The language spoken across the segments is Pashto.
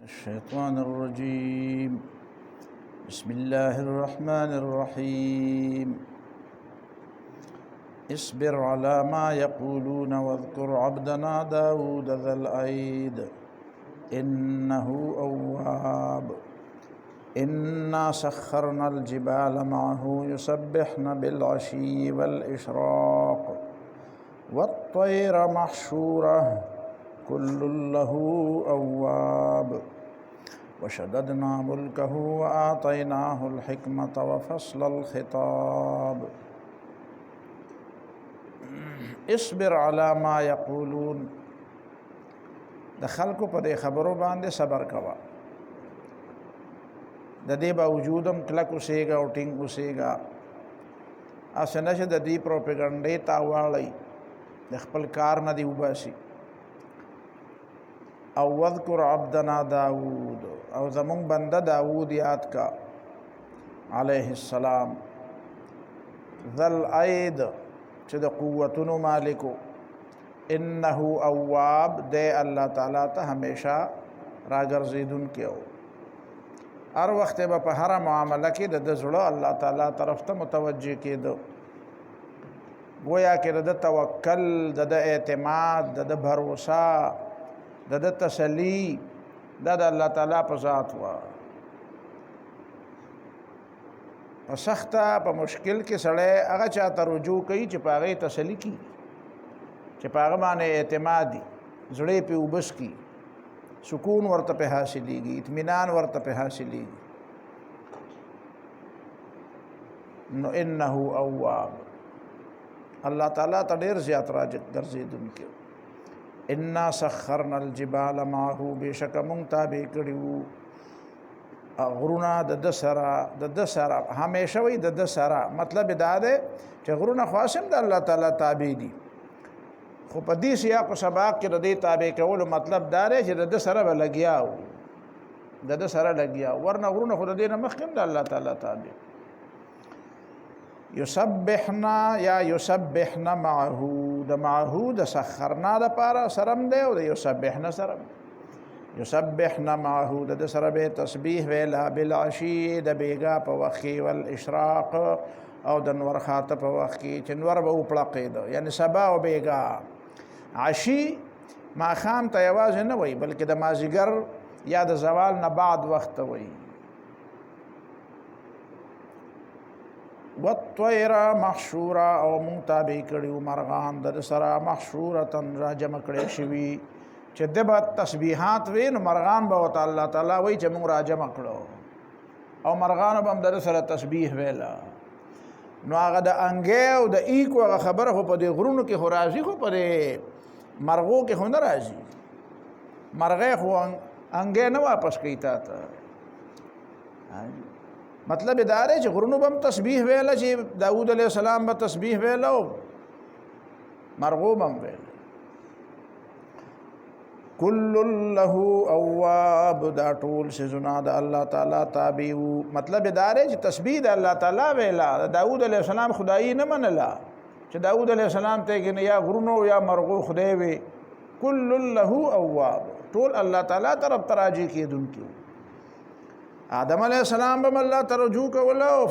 الشيطان الرجيم. بسم الله الرحمن الرحيم. اصبر على ما يقولون واذكر عبدنا داود ذا الأيد إنه أواب. إنا سخرنا الجبال معه يسبحن بالعشي والإشراق والطير محشورة كل له أواب. وشددنا ملكه وآتيناه الحكمة وفصل الخطاب. اصبر على ما يقولون. د خلکو په دې خبرو باندې صبر کوه، د دې باوجودم کلک اوسېږه او ټینګ اوسېږه. اسې نه چې د دې پروپیګنډې تاواړئ، د خپل کار نه دې وباسي. او واذکر عبدنا داود، او زمون بنده داود یاد کا علیه السلام. ذل اید چې د قوتونو مالکو، انه اواب دے اللہ تعالیٰ ته همیشه راګرځېدون کې او هر وخت به په هر معامله کې د زړه الله تعالیٰ طرف ته متوجه کېده. گویا کې د توکل، د اعتماد، د بھروسه، د تسلی دا د الله تعالیٰ په ذات وا. په سخته په مشکل کې سړی هغه چاته رجوع کوي چې په هغې تسلی کی، چې په هغه باندې اعتمادي، زړه پې اوبس کی، سکون ورته پې حاصلېږي، اطمینان ورته پې حاصلېږي. نو انه اواب، الله تعالیٰ ته ډېر زیات راګرځېدونکی. انا سخرنا الجبال معه، بېشکه مونږ تابع کړي وو غرونه د ده سره، همیشه وي د ده سره. مطلب دا دی چې غرونه خو هم د الله تعالیٰ تابع دي، خو په دې سیاق و سباق کې د دې تابع کولو مطلب دا دی چې د ده سره به لګیا وو، د ده سره لګیا وو. ورنه غرونه خو د دې نه مخکې هم د الله تعالیٰ تابع. یسبحنا یا یسبحنا معه، د معه د سخرنا د پاره سرم دی او د یسبحنا سرم. یسبحنا معه د سره به تسبیح ویلا، بالعشی د بیګا په وخت کې، والاشراق او د نور خاطه په وخت کې چې نور به وپړقېده، یعنی سبا او بیګا. عشی ماښام ته یوازې نه وایي، بلکې د مازدیګر یا د زوال نه بعد وخت ته وایي. والطیر محشورا، او مونږ تابع کړي وو مرغان د سره، محشورتن را جمع کړی شوي، چې د به تسبیحات وي نو مرغان به ورته الله تعالیٰ وایي چې مونږ را جمع کړو، او مرغانو به هم د سره تسبیح ویله. نو هغه د انګې او د ایکو هغه خبره خو په دې غرونو کې خو راځي، خو په دې مرغو کې خو نه راځي. مرغۍ خو انګې نه واپس کوي تا ته. مطلب دا دی چې غرونو به هم تسبیح ویله، چې داود علیه السلام به تسبیح ویله او مرغو به هم ویله. کل له اواب، دا ټول سيزونه د الله تعالیٰ تابع وو. مطلب دا دی چې تسبیح د الله تعالیٰ ویله، د داود علیه السلام خدایي نه منله چې داود علیه السلام ته یې یا غرونو یا مرغو خدای وي. کل له اواب، ټول الله تعالیٰ طرف ته راجع کېدونکي وو. آدم علیہ السلام بم اللہ ته رجوع کوله، او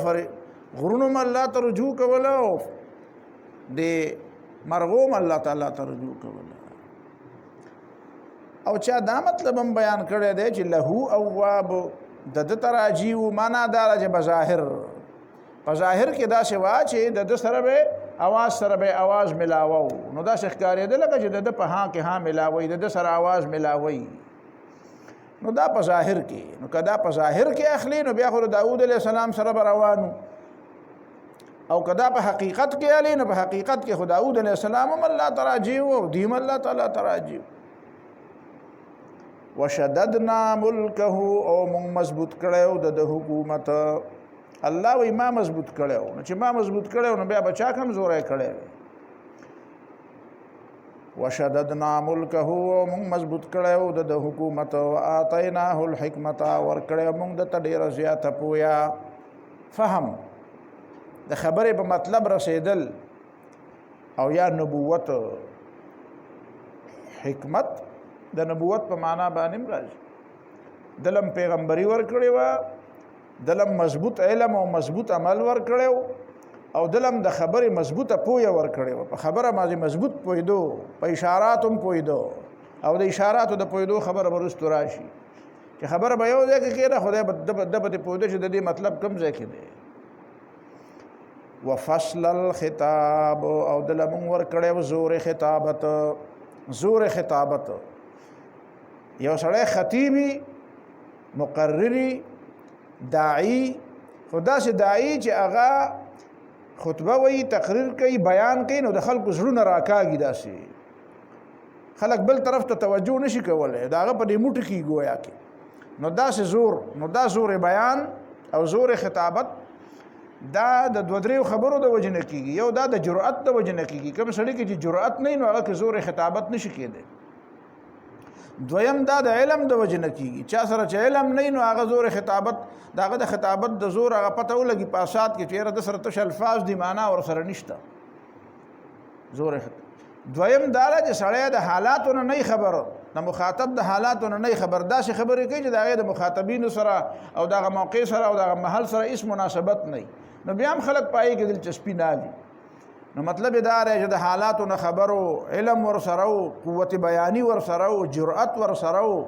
غرونو م الله ته رجوع کوله، او د مرغو م الله تعالیٰ ته رجوع کوله. او چا دا مطلب هم بیان کړی دی چې له اواب د ده ته راجي وو. معنا دا ده چې په ظاهر کې داسې وه چې د ده سره به اواز سره به اواز ملاوه و، نو داسې ښکارېده لکه چې د ده په ها کې ها ملاوئ، د ده سره اواز ملاوئ. نو دا په ظاهر کې، نو که دا په ظاهر کې اخلي نو بیا خو د داود علیه السلام سره به روانو، او که دا په حقیقت کې الی نو په حقیقت کې خو داود علیه السلام هم الله ته راجع و او دوی هم الله تعالیٰ ته راجع و. وشددنا ملکه، او مونږ مضبوط کړی د حکومت. الله وایي ما مضبوط کړی و، نو چې ما مضبوط کړی و نو بیا به چا کمزوری کړی وی. وشددنا ملکه، او مونږ مضبوط کړی و د حکومت. وآتیناه الحکمت، ورکړی مونږ د ته ډېره زیاته پویا، فهم د خبرې په مطلب رسېدل، او یا نبوت. حکمت د نبوت په معنا باندې راځي. دلم پیغمبري ورکړې و، دلم مضبوط علم او مضبوط عمل ورکړو او دلم د خبرې مضبوطه پوهه ورکړې و، په خبره باندې مضبوط پوهېدو، په اشارات هم پوهېدو او د اشاراتو د پوهېدو خبره به وروستو راشي چې خبره به یو ځای کې کېده، خدای به ده به پوهېده چې د دې مطلب کوم ځای کې دی. وفصل الخطاب او دله مونږ ورکړی و زور خطابت. زور خطابت یو سړی خطیبي، مقرري، داعي، خو داسې داعي چې هغه خطبه وایي، تقریر کوي، بیان کوي، نو د خلکو زړونه راکاږي، داسې خلک بل طرف ته توجه نشي کولی، د هغه په دې موټي کې ګویا کې. نو داسې زور، نو دا زور بیان او زور خطابت دا د دوه دریو خبرو د وجې نه کېږي. یو دا د جرأت د وجې نه کېږي، کوم سړي کې چې جرأت نه وي نو هغه کې زور خطابت نشي کېدی. دویم دا د علم د وجې نه کېږي، چا سره چې علم نه وي نو هغه زور خطابت، د هغه د خطابت د زور هغه پته ولګي په اسات کې چې یاره د سره تش الفاظ دي، معنا ورسره نشته زور. دویم دا ده چې سړی د حالاتو نه نه خبر، د مخاطب د حالاتو نه نه خبر، داسې خبرې کوي چې د هغې د مخاطبینو سره او دغه موقع سره او دغه محل سره هېڅ مناسبت نه وي، نو بیا هم خلک په هغې کې دلچسپي نه لي. نو مطلب یې دا دی چې د حالاتو نه خبر و، علم ورسره و، قوت بیاني ورسره و، جرأت ورسره و.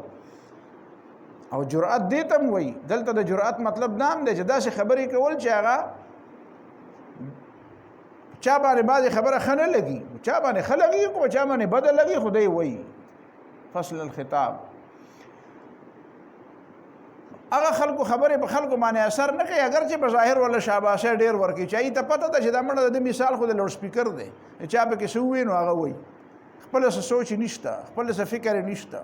او جرأت دې ته هم وایي، دلته د جرأت مطلب دا هم دی چې داسې خبرې کول چې هغه چا باندې بعضې خبره ښه نه لګي، چا باندې ښه لګي، خو چا باندې بده لګي، خو دی وایي فصل الخطاب. هغه خلکو خبرې په خلکو باندې اثر نه کوي، اگر چې په ظاهر ولا شاباشۍ ډېر ورکوي، چې ته پته ده چې دا مړه د مثال خو د لوډ سپیکر دی، چا پکې څه ووایي نو هغه وایي، خپله څه سوچ نشته، خپله څه فکر نشته.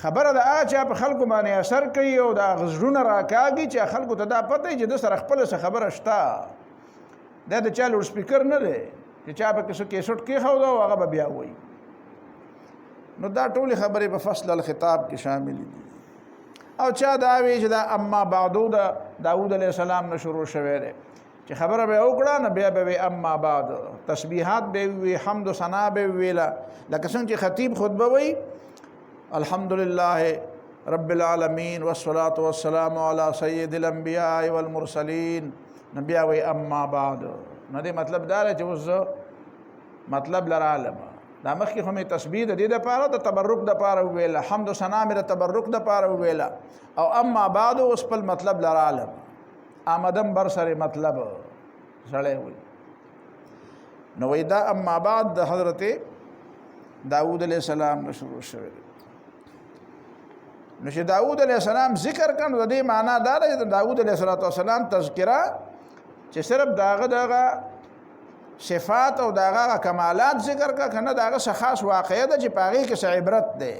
خبره د هغه چا په خلکو باندې اثر کوي او د هغه زړونه راکاږي چې خلکو ته دا پته وي چې د سره خپله څه خبره شته، دا د چا لوډ سپیکر نه دی چې چا پکې څه کیسټ کېښوده او هغه به بیا وایي. نو دا ټولې خبرې په فصل الخطاب کې شاملې دي. او چا دا وی چې دا اما بعدو د داود علیه السلام نه شروع شوی دی چې خبره به وکړه نو بیا به وی اما بعد، تسبیحات به وی، حمد و ثنا به ویله، لکه څنګه چې خطیب خطبه وی الحمدلله رب العالمین والصلاة والسلام علی سید الانبیاء والمرسلین، نو بیا وی اما بعد. نو دې مطلب دا دی چې اوس مطلب لرالم دا مخکې خو مې تسبیح د دې دپاره د تبرک دپاره وویله، حمد و ثنا مې د تبرک دپاره وویله، او اما بعد اوس خپل مطلب لرالم، آمدم بر سر مطلب سړی وي. نو وایي دا اما بعد د حضرت داود علیه السلام نه شروع شوی دی. نو چې داود علیه السلام ذکر کړ نو د دې معنا دا ده چې د داود علیه السلام تذکره چې صرف دغه صفات او دغه کمالات ذکر کا کنه دغه څه خاص واقعه ده چې پاغي کې څه عبرت ده.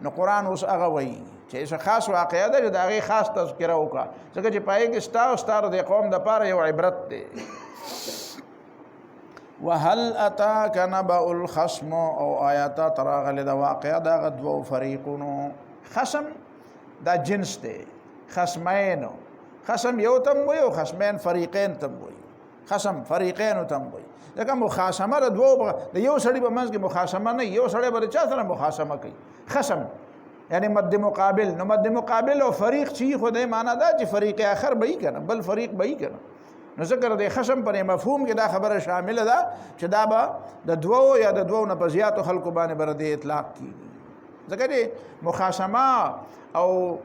نو قرآن اوس هغه وایي چې څه خاص واقعه ده چې دغه خاص تذکره وکړه، ځکه چې پاغي کې ستا او ستاره د قوم د پاره یو عبرت ده. وهل اتاک نبأ الخصم او آیات تراغله د واقعه دغه دوه فریقونو. خصم دا جنس ده، خصمین، خصم یو تم وي او خصمین فریقین تم وي، خصم فریقین تم وي. ځکه مخاصمه د دوه د یو سړي په منځ کې مخاصمه نه، یو سړی به د چا سره مخاصمه کوي، خصم یعنی مد مقابل. نو مد مقابل او فریق چې خو د معنا دا چې فریق آخر به یې کنه، بل فریق به یې کنه. نو ذکر د خصم پر مفهوم کې دا خبره شامله ده چې دا به د دوه یا د دوه نه په زیاتو خلکو باندې بر د اطلاق کیږي. ځکه چې مخاصمه او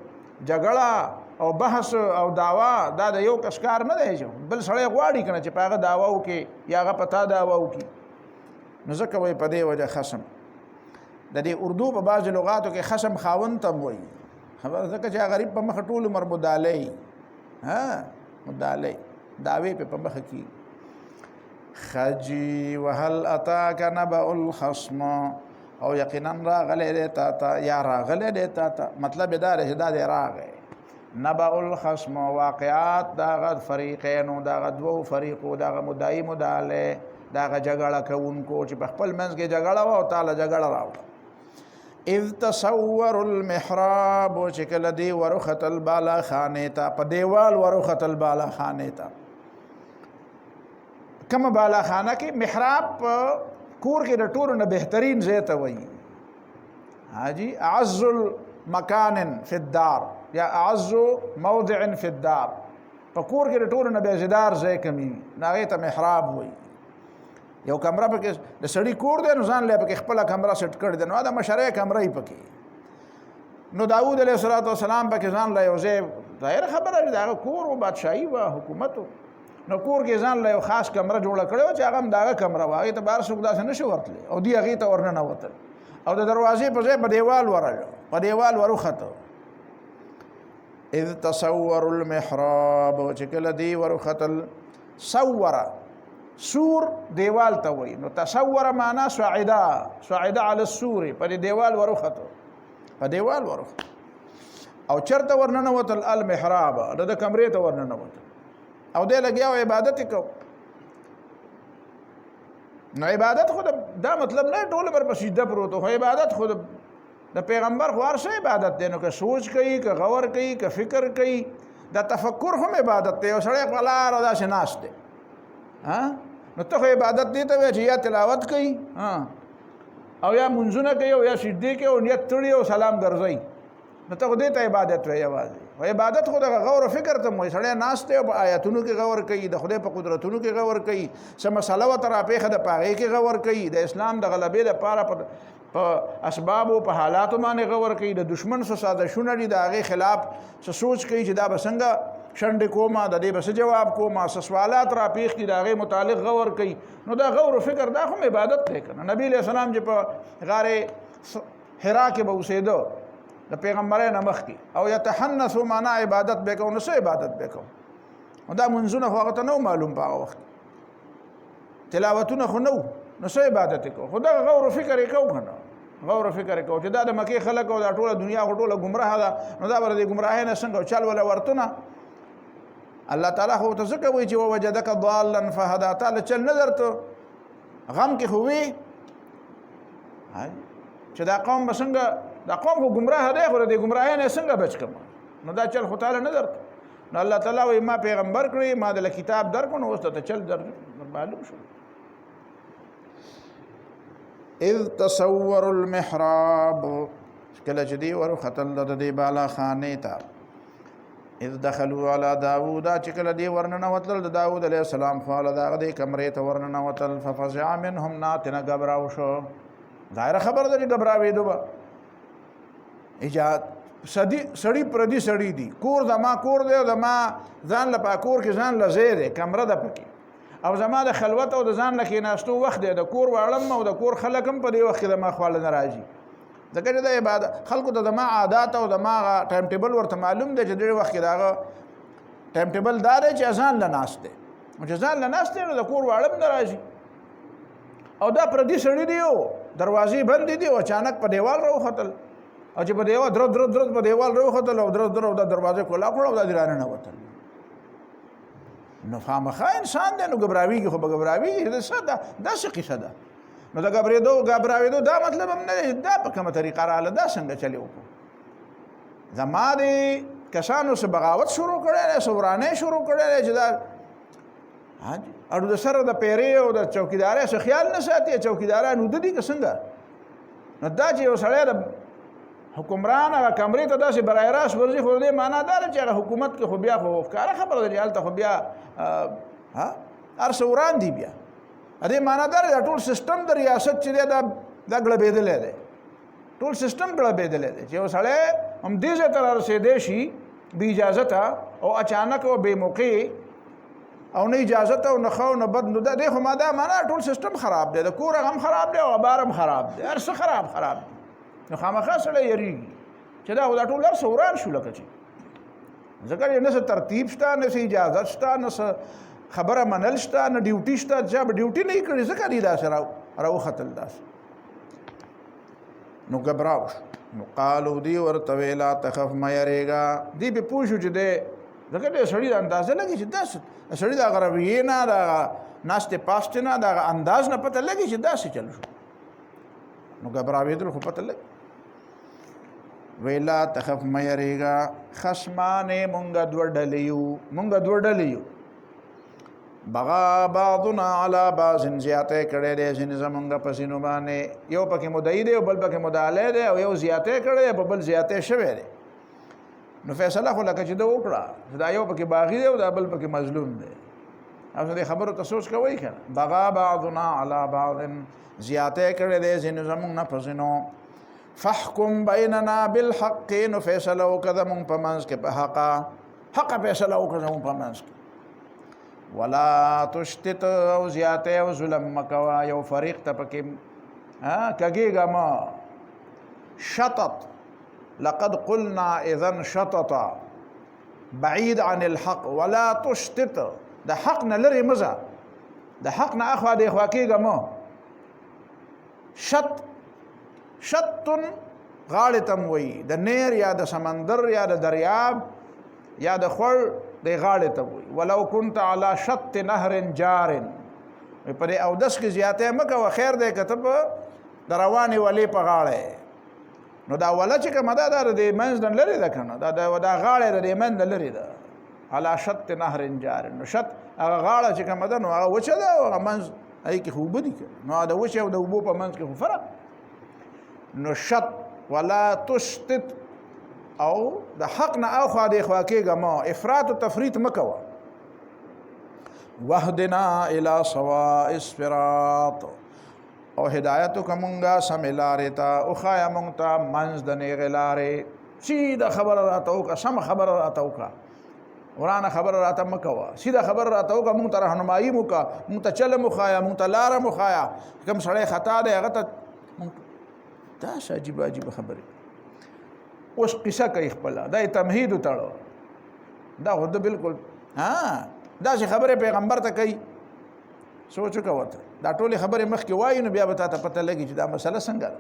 جګړه او بحث او دعوا دا د یو کس کار نه دی، بل سړی غواړي کنه چې په هغه دعوا وکړي یا هغه پتا دعوا وکړي. نو ځکه وایي په دې وجه خصم. د دې اردو په بعض لغاتو کې خصم خاوند ته وایي، خبر ځکه چې غریب په مخ ټول عمر مدالی، ها مدالی دعوی په مخ کې خجی. وهل اتاک نبأ الخصم او یقینا راغلی دی تا ته یا راغلی دی تا ته، مطلب دا دی چې دا دی راغی. نبأ الخصم واقعات داغه فریقینو، داغه دوه فریقو، داغه مدعی مدعی، داغه جګړه کوونکو چې په خپل منځ کې جګړه وه او تعالی جګړه راوړه. اذ تصور المحراب چې کله دی ورختل بالا خانې ته، په دیوال ورختل بالا خانې ته. کومه بالا خانه کې محراب کور کې د ټولو نه بهترین ځای ته وایي. حاجی اعز مکان فی الدار یا اعز موضع فی الدار. په کور کې د ټولو نه بیزیدار ځای کمی هغې ته محراب وایي. یو کمره پکې د سړي کور دی نو ځان له پکې خپله کمره سیټ کړې ده، نو دا مشرۍ کمره یې پکې. نو داود علیه الصلاة والسلام پکې ځان له یو ځای، ظاهره خبره ده د هغه کور و، بادشاهي وه، حکومت و، نو کور کې ځان له یو خاص کمره جوړه کړې وه چې هغه هم د هغه کمره وه، هغې ته بهر څوک داسې نه شو ورتلی او دوی هغې ته ورننوتل او د دروازې په ځای په دیوال ورغلو، په دیوال وروخته. اذ تصوروا المحراب، چې کله دی وروختل، صوره سور دیوال ته وایي، نو تصوره معنا صعده، صعده علی السور، په دیوال وروختو، په دیوال وروخته او چرته ورننوتل المحراب، د کمرې ته ورننوتل او دی لګیا و عبادت یې کو. نو عبادت خو دا مطلب نه ټول عمر په سجده پروت خو عبادت خو د پیغمبر خو هر څه عبادت دی، نو که سوچ کوي، که غور کوي، که فکر کوي، دا تفکر هم عبادت دی. یو سړی په لاره داسې ناست دی، نو ته خو عبادت دی ته وایې چې یا تلاوت کوي او یا منځونه کوي او یا سجدې کوي او نیت تړي او سلام ګرځوي، نو ته خو دې ته عبادت وایې یوازې. خو عبادت خو دغه غور او فکر ته وایي. سړی ناست دی او په آیاتونو کې غور کوي، د خدای په قدرتونو کې غور کوي، څه مسله ورته راپېښه ده په هغې کې غور کوي، د اسلام د غلبې دپاره په اسبابو په حالاتو باندې غور کوي، د دشمن څه سازشونه دي د هغې خلاف څه سوچ کوي چې دا به څنګه شنډې کومه، د دې به څه جواب کومه، څه سوالات راپېښ دي د هغې متعلق غور کوي. نو دا غور و فکر دا خو عبادت دی که نه. نبي علیه السلام چې په غار حرا کې به اوسېده د پیغمبرۍ نه مخکې او یتحنثو معنا عبادت به کوو، نو څه عبادت به کوو؟ نو دا منځونه خو هغه ته نه معلوم په هغه وخت، تلاوتونه خو نه وو، نو څه عبادت یې کوو؟ خو دغه غور و فکر یې کوو که نه، غور و فکر یې کوو چې دا د مکې خلک او دا ټوله دنیا خو ټوله ګمراه ده، نو دا به د دې ګمراهۍ نه څنګه چل وله ورتونه. الله تعالی خو ته ځکه وایي چې ووجدک ضالا فهدا، تا له چل نه درته غم کې خو وي چې دا قوم به څنګه، دا قوم خو ګمراه دی خو د دې ګمراهۍ نه څنګه بچ کړم، نو دا چل خو تعالی نه درته. نو الله تعالی وایي ما پیغمبر کړی، ما دله کتاب درکړو، نو اوس ته چل معلوم شو. اذ تصوروا المحراب، کله چې دی ورختل د دې بالا خانې ته، اذ دخلوا على داود، چې کله دی ورننوتل د داود علیه السلام خواله د هغه دې کمرې ته ورننوتل، ففزع منهم، ناتنه ګبراو شو. ظاهره خبره ده چې ګبراوېدو به ایجاد سړی پردي سړی دي، کور زما کور دی او زما ځان له په کور کې ځان له ځای دی، کمره ده پکې، او زما د خلوت او د ځان له کېناستو وخت دی، د کور واړم او د کور خلک هم په دې وخت کې زما خواله نه راځي. ځکه چې د عبادت خلکو ته زما عادات او زما ټایم ټیبل ورته معلوم دی چې ډېر وخت کې د هغه ټایم ټیبل دا دی چې ځان له ناست دی، او چې ځان له ناست دی نو د کور واړم نه راځي. او دا پردي سړي دی او دروازې بندې دي او اچانک په دیوال راوختل، او چې په دیوال درد په دیوال راوختل او درد او د دروازې کولا کړه او د دې راننوتل. نو خامخا انسان دی، نو ګبراویږي، خو به ګبراویږي، دا څه قصه ده؟ نو د ګبراوېدو دا مطلب هم نه دی، دا په کومه طریقه راغله، دا څنګه چلې وکړو؟ زما دې کسانو څه بغاوت شروع کړی دی، څه ورانۍ شروع کړی دی چې دا اړو د سره د پیرې او د چوکیدارۍ څه خیال نه ساتي، چوکیداران وده دي که څنګه؟ نو دا چې یو سړی د حکمران هغه کمرې ته داسې برای راست ورځي، خو دې معنا دا ده چې هغه حکومت کې خو بیا خو ښکاره خبره ده چې هلته خو بیا هر څه وران دي، بیا دې معنا دا ده ټول سیسټم د ریاست چې دی دا ګړبېدلی دی، ټول سیسټم ګړبېدلی دی چې یو سړی همدې ځای ته رارسېدی شي بې اجازته او اچانک او بې موقع او نه اجازت او نه ښه او نه بد، نو دی خو ما دا معنا ټول سیسټم خراب دی، د کور هم خراب دی او بار هم خراب دی، هر څه خراب دی. نو خامخا سړی یریږي چې دا خو دا ټول هر څه وران شو، لکه چې ځکه نه څه ترتیب شته، نه څه اجازت شته، نه څه خبره منل شته، نه ډیوټي شته، چا به ډیوټي نه یې کړې ځکه دی داسې راوختل داسې. نو ګبراو شو. نو قالو دی ورته ویې لا تخف مه یریږه، دی پې پوه شو چې دی ځکه ډېر سړي د اندازه لګي چې داسې سړي د هغه رویې نه، د هغه ناستې پاستې نه، د هغه انداز نه پته لګي چې داسې چل شو. نو ګبراوېدل خو پته لګي. وی لا تخف مه یریږه، خصمانې مونږ دوه ډلې یو، بغا بعضنا علی بعض زیاته کړی دی ځینې زمونږ په ځینو باندې یو پکې مدعي دی او بل پکې مدعی دی او یو زیاته کړی دی په بل زیاته شوی دی نو فیصله خو لکه چې ده وکړه دا یو پکې باغي دی او دا بل پکې مظلوم دی او دې خبرو ته سوچ کوئ که بغا بعضنا علی بعض زیاته کړی دی ځینې زمونږ نه په ځینو فحکم بیننا بالحق نو فیصله وکړه زمونږ په منځ کې په حقه فیصله وکړه زمونږ په منځ کې ولا تشتت او زیاته او ظلم مکوا یو فریق ته پکې کږېږه مه شطط لقد قلنا اذن شططا بعید عن الحق ولا تشتت د حق نه لرې مزه د حق نه اخوا دېخوا کېږه مه شطن غاړې ته م وایي د نیر یا د سمندر یا د دریاب یا د خور د غاړې ته وایي ولو كنت علی شط نهر جار په دې اودس کې زیاتی مه کوه خیر دی که ته په د روانې ولې په غاړه نو دا وله چې کومه ده دا د دې منځ نه لرې ده که نه دا غاړې د دې منځ نه لرې ده علی شط نهر جار نو شط هغه غاړه چې کومه ده نو هغه وچه ده او هغه منځ هغې کې خو اوبه دي که نو د وچې او د اوبو په منځ کې خو فرق نو شط ولا تشتت او د حق نه اخوا دېخوا کېږه مه افراط و تفریط مه کوه وهدنا الی سواء الصراط او هدایت وکړه مونږه سمې لارې ته وښایه مونږ ته منځ د نیغې لارې سیده خبره راته وکړه سمه خبره راته وکړه ورانه خبره راته مه کوه سیده خبره راته وکړه مونږ ته رهنمایي م وکړه مونږ ته چله م وښایه مونږ ته لاره م وښایه کوم سړی خطا دی هغه ته داسې عجیبه عجیبه خبرې اوس قصه کوي خپله دا یې تمهید وتړو دا خو ده بلکل داسې خبرې پیغمبر ته کوي سوچ وکړه ورته دا ټولې خبرې مخکې وایي نو بیا به تا ته پته لګي چې دا مسله څنګه ده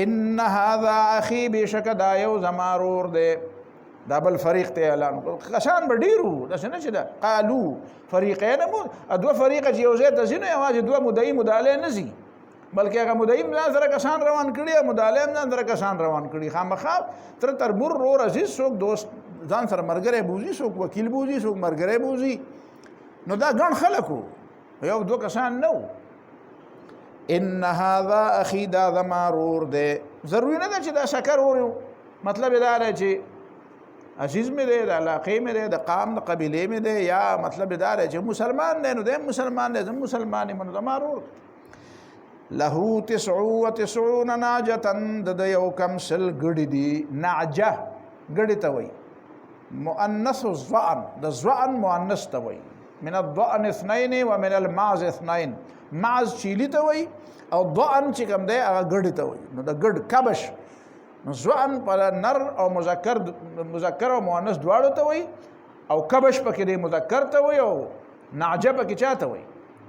ان هذا اخي بېشکه دا یو زما ورور دی دا بل فریق ته اعلان وکړو کسان به ډېر وو داسې نه چې ده قالو فریقین دوه فریقه چې یو ځای ته ځي نو یوازې دوه مدعي مدعلی نه ځي بلکې هغه مدعي هم ځان سره کسان روان کړي او مدعلی هم ځان سره کسان روان کړي خامخا تر تربور رور عزیز څوک دوست ځان سره ملګری بوځي څوک وکیل بوځي څوک ملګری بوځي نو دا ګڼ خلک وو یو دوه کسان نه وو ان هذا اخي دا زما ورور دی ضروري نه ده چې دا شکر ور مطلب یې دا دی چې عزیز مې دی د علاقې مې دی د قام د قبیلې مې دی یا مطلب یې دا دی چې مسلمان دی نو دی مسلمان دی زه مسلمان یم نو زما ورور له 99 ناجتن د یو کم سل ګړي دي نعجه ګړي ته وایي مؤنث الظأن د ظأن مؤنث ته وایي من الضأن 2 ومن المعز 2 معز چیلی ته وایي او ضأن چې کوم دی هغه ګړي ته وایي نو د ګډ کبش نو ظأن پر نر او مذکر او مؤنث دواړو ته وایي او کبش پکې دی مذکر ته وایي او نعجه پکې چا ته وایي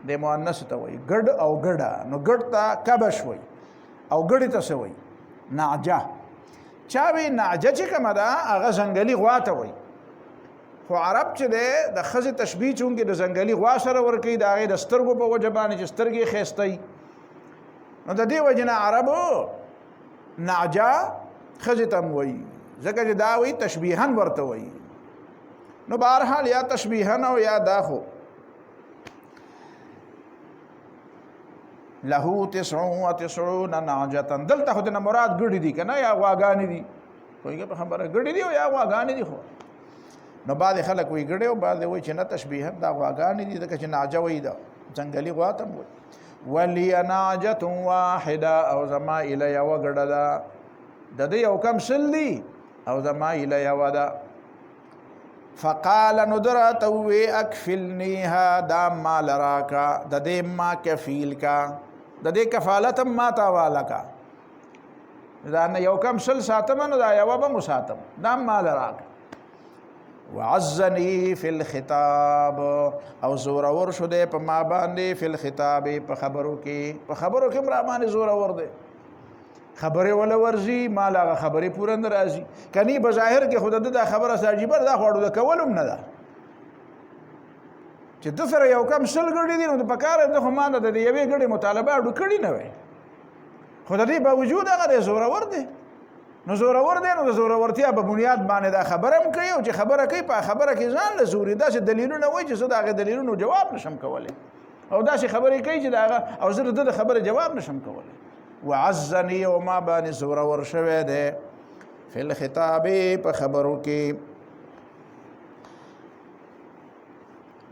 د مؤنث ته وایي ګډ او ګډه نو ګډ ته کبش وایي او ګړي ته څه وایي نعجه چا وایي نعجه چې کومه ده هغه ځنګلي غوا ته وایي خو عرب چې دی د ښځې تشبیه چونکې د ځنګلي غوا سره ورکوي د هغې د سترګو په وجه باندې چې سترګې یې ښایسته وي نو د دې وجې نه عربو نعجه ښځې ته هم وایي ځکه چې دا وایي تشبیها ورته وایي نو بهرحال یا تشبیها او یا دا خو له 99 نعجتن دلته خو دنه مراد ګړي دي که نه یا غواګانې دي پوهېږه په خبره ګړي دي او یا غواګانې دي خو نو بعضې خلک وایي ګړی او بعضې وایي چې نه تشبیها دا غواګانې دي ځکه چې نعجه وایي دا ځنګلي غوا ته هم وایي ولی نعجة واحده او زما اله یوه ګډه ده د ده یو کم سل دي او زما اله یوه ده فقال نو ده راته ووې اکفلنیها دا مال راکه د دې ما کفیل کا د دې کفالت هم ما ته حواله کا دا نه یو کم سل ساتم نو دا یوه به مو ساتم دا مال راکه وعزنی فی الخطاب او زورور شو دی په ما باندې فی الخطاب په خبرو کې هم را باندې زورور دی خبرې ولا ورځي مال هغه خبرې پوره نه راځي کني بظاهر کې خود د خبره ساجیبر دا خوړو د کولم نه ده چې د سره یو کم سل ګړي دي نو په کار د خو ما د یوې ګړي مطالبه اډو کړي نه وي خو د دې باوجود هغه زورور دی نو زورور دی، نو د زورورتیا په بنیاد باندې دا خبره هم کوي او چې خبره کوي په خبره کې ځان له زوري داسې دلیلونه وایي چې زه د هغې دلیلونو جواب نشم کولی، او داسې خبرې کوي چې د هغه او زه د خبره جواب نشم کولی. وعزني او ما باندې زورور شوی دی فی الخطاب په خبرو کې.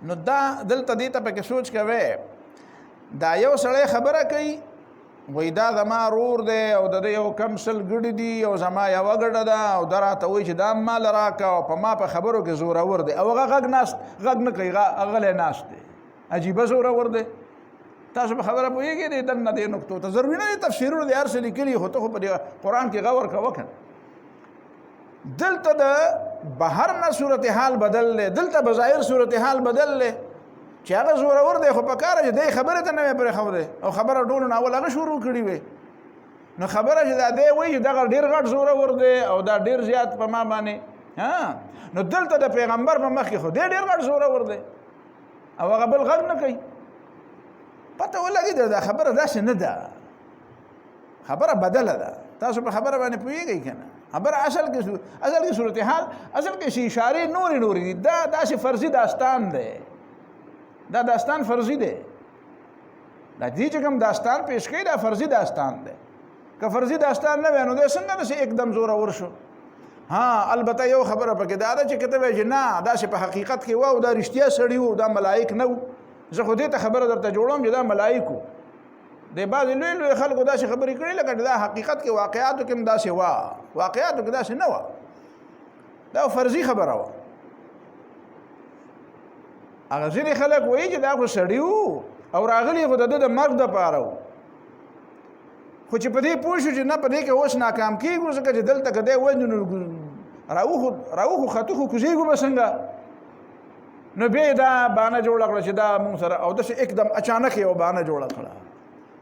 نو دا دلته دې ته پکې سوچ کوئ، دا یو سړی خبره کوي وای دا زما رور دی او د یو کم سل ګډې دي او زما یوه ګډه ده او دا راته وایي چې دا مال راکه او په ما په خبرو کې زورور دی او هغه غږ نه کوي، غلی ناست دی، عجیبه زورور دی. تاسو په خبره پوهېږئ دی دننه دې نقطو ته ضروري نه دی تفسیرونه دې هر څه لیکلي، خو ته خو په قرآن کې غور کوه که دلته د بهر نه صورتحال بدل دی، دلته بظاهر صورتحال بدل دی چې هغه زورور دی، خو په کاره چې دی خبرې ته نه وی پرېښودی او خبره ټولو نه اول هغه شروع کړي وی. نو خبره چې دا دی وایي چې دغه ډېر غټ زورور دی او دا ډېر زیات په ما باندې نو دلته د پیغمبر په مخ کې خو دی ډېر غټ زورور دی او هغه بل غږ نه کوي. پته ولګېده دا خبره داسې نه ده، خبره بدله ده. تاسو په خبره باندې پوهېږئ که نه؟ خبره اصل کې صورتحال اصل کې اشارې نورې دي. دا داسې فرضي داستان دی، دا داستان فرضي دی، دا دې چې کوم داستان پیش کوي دا فرضي داستان دی. که فرضي داستان نه وی نو دی څنګه داسې एकदम زورور شو؟ البته یو خبره پکې دا ده چې که ته وایې چې نه داسې په حقیقت کې و او دا رښتیا سړي و دا ملایک نه و، زه خو دې ته خبره درته جوړوم چې دا ملایک و. د بعضې لوی خلکو داسې خبرې کړي لکه دا حقیقت کې واقعاتو کې هم داسې وه، واقعاتو کې داسې نه وه، دا فرضي خبره وه. هغه ځینې خلک وایي چې دا خو سړي وو او راغلي خو د ده د مرګ دپاره وو، خو چې په دې پوه شو چې نه په دې کې اوس ناکام کېږو ځکه چې دلته که دی وژنو نو راوخو خطو خو کوزېږو به څنګه. نو بیا یې دا بانه جوړه کړه چې دا مونږ سره او داسې एकदम اچانک یو بانه جوړه کړه.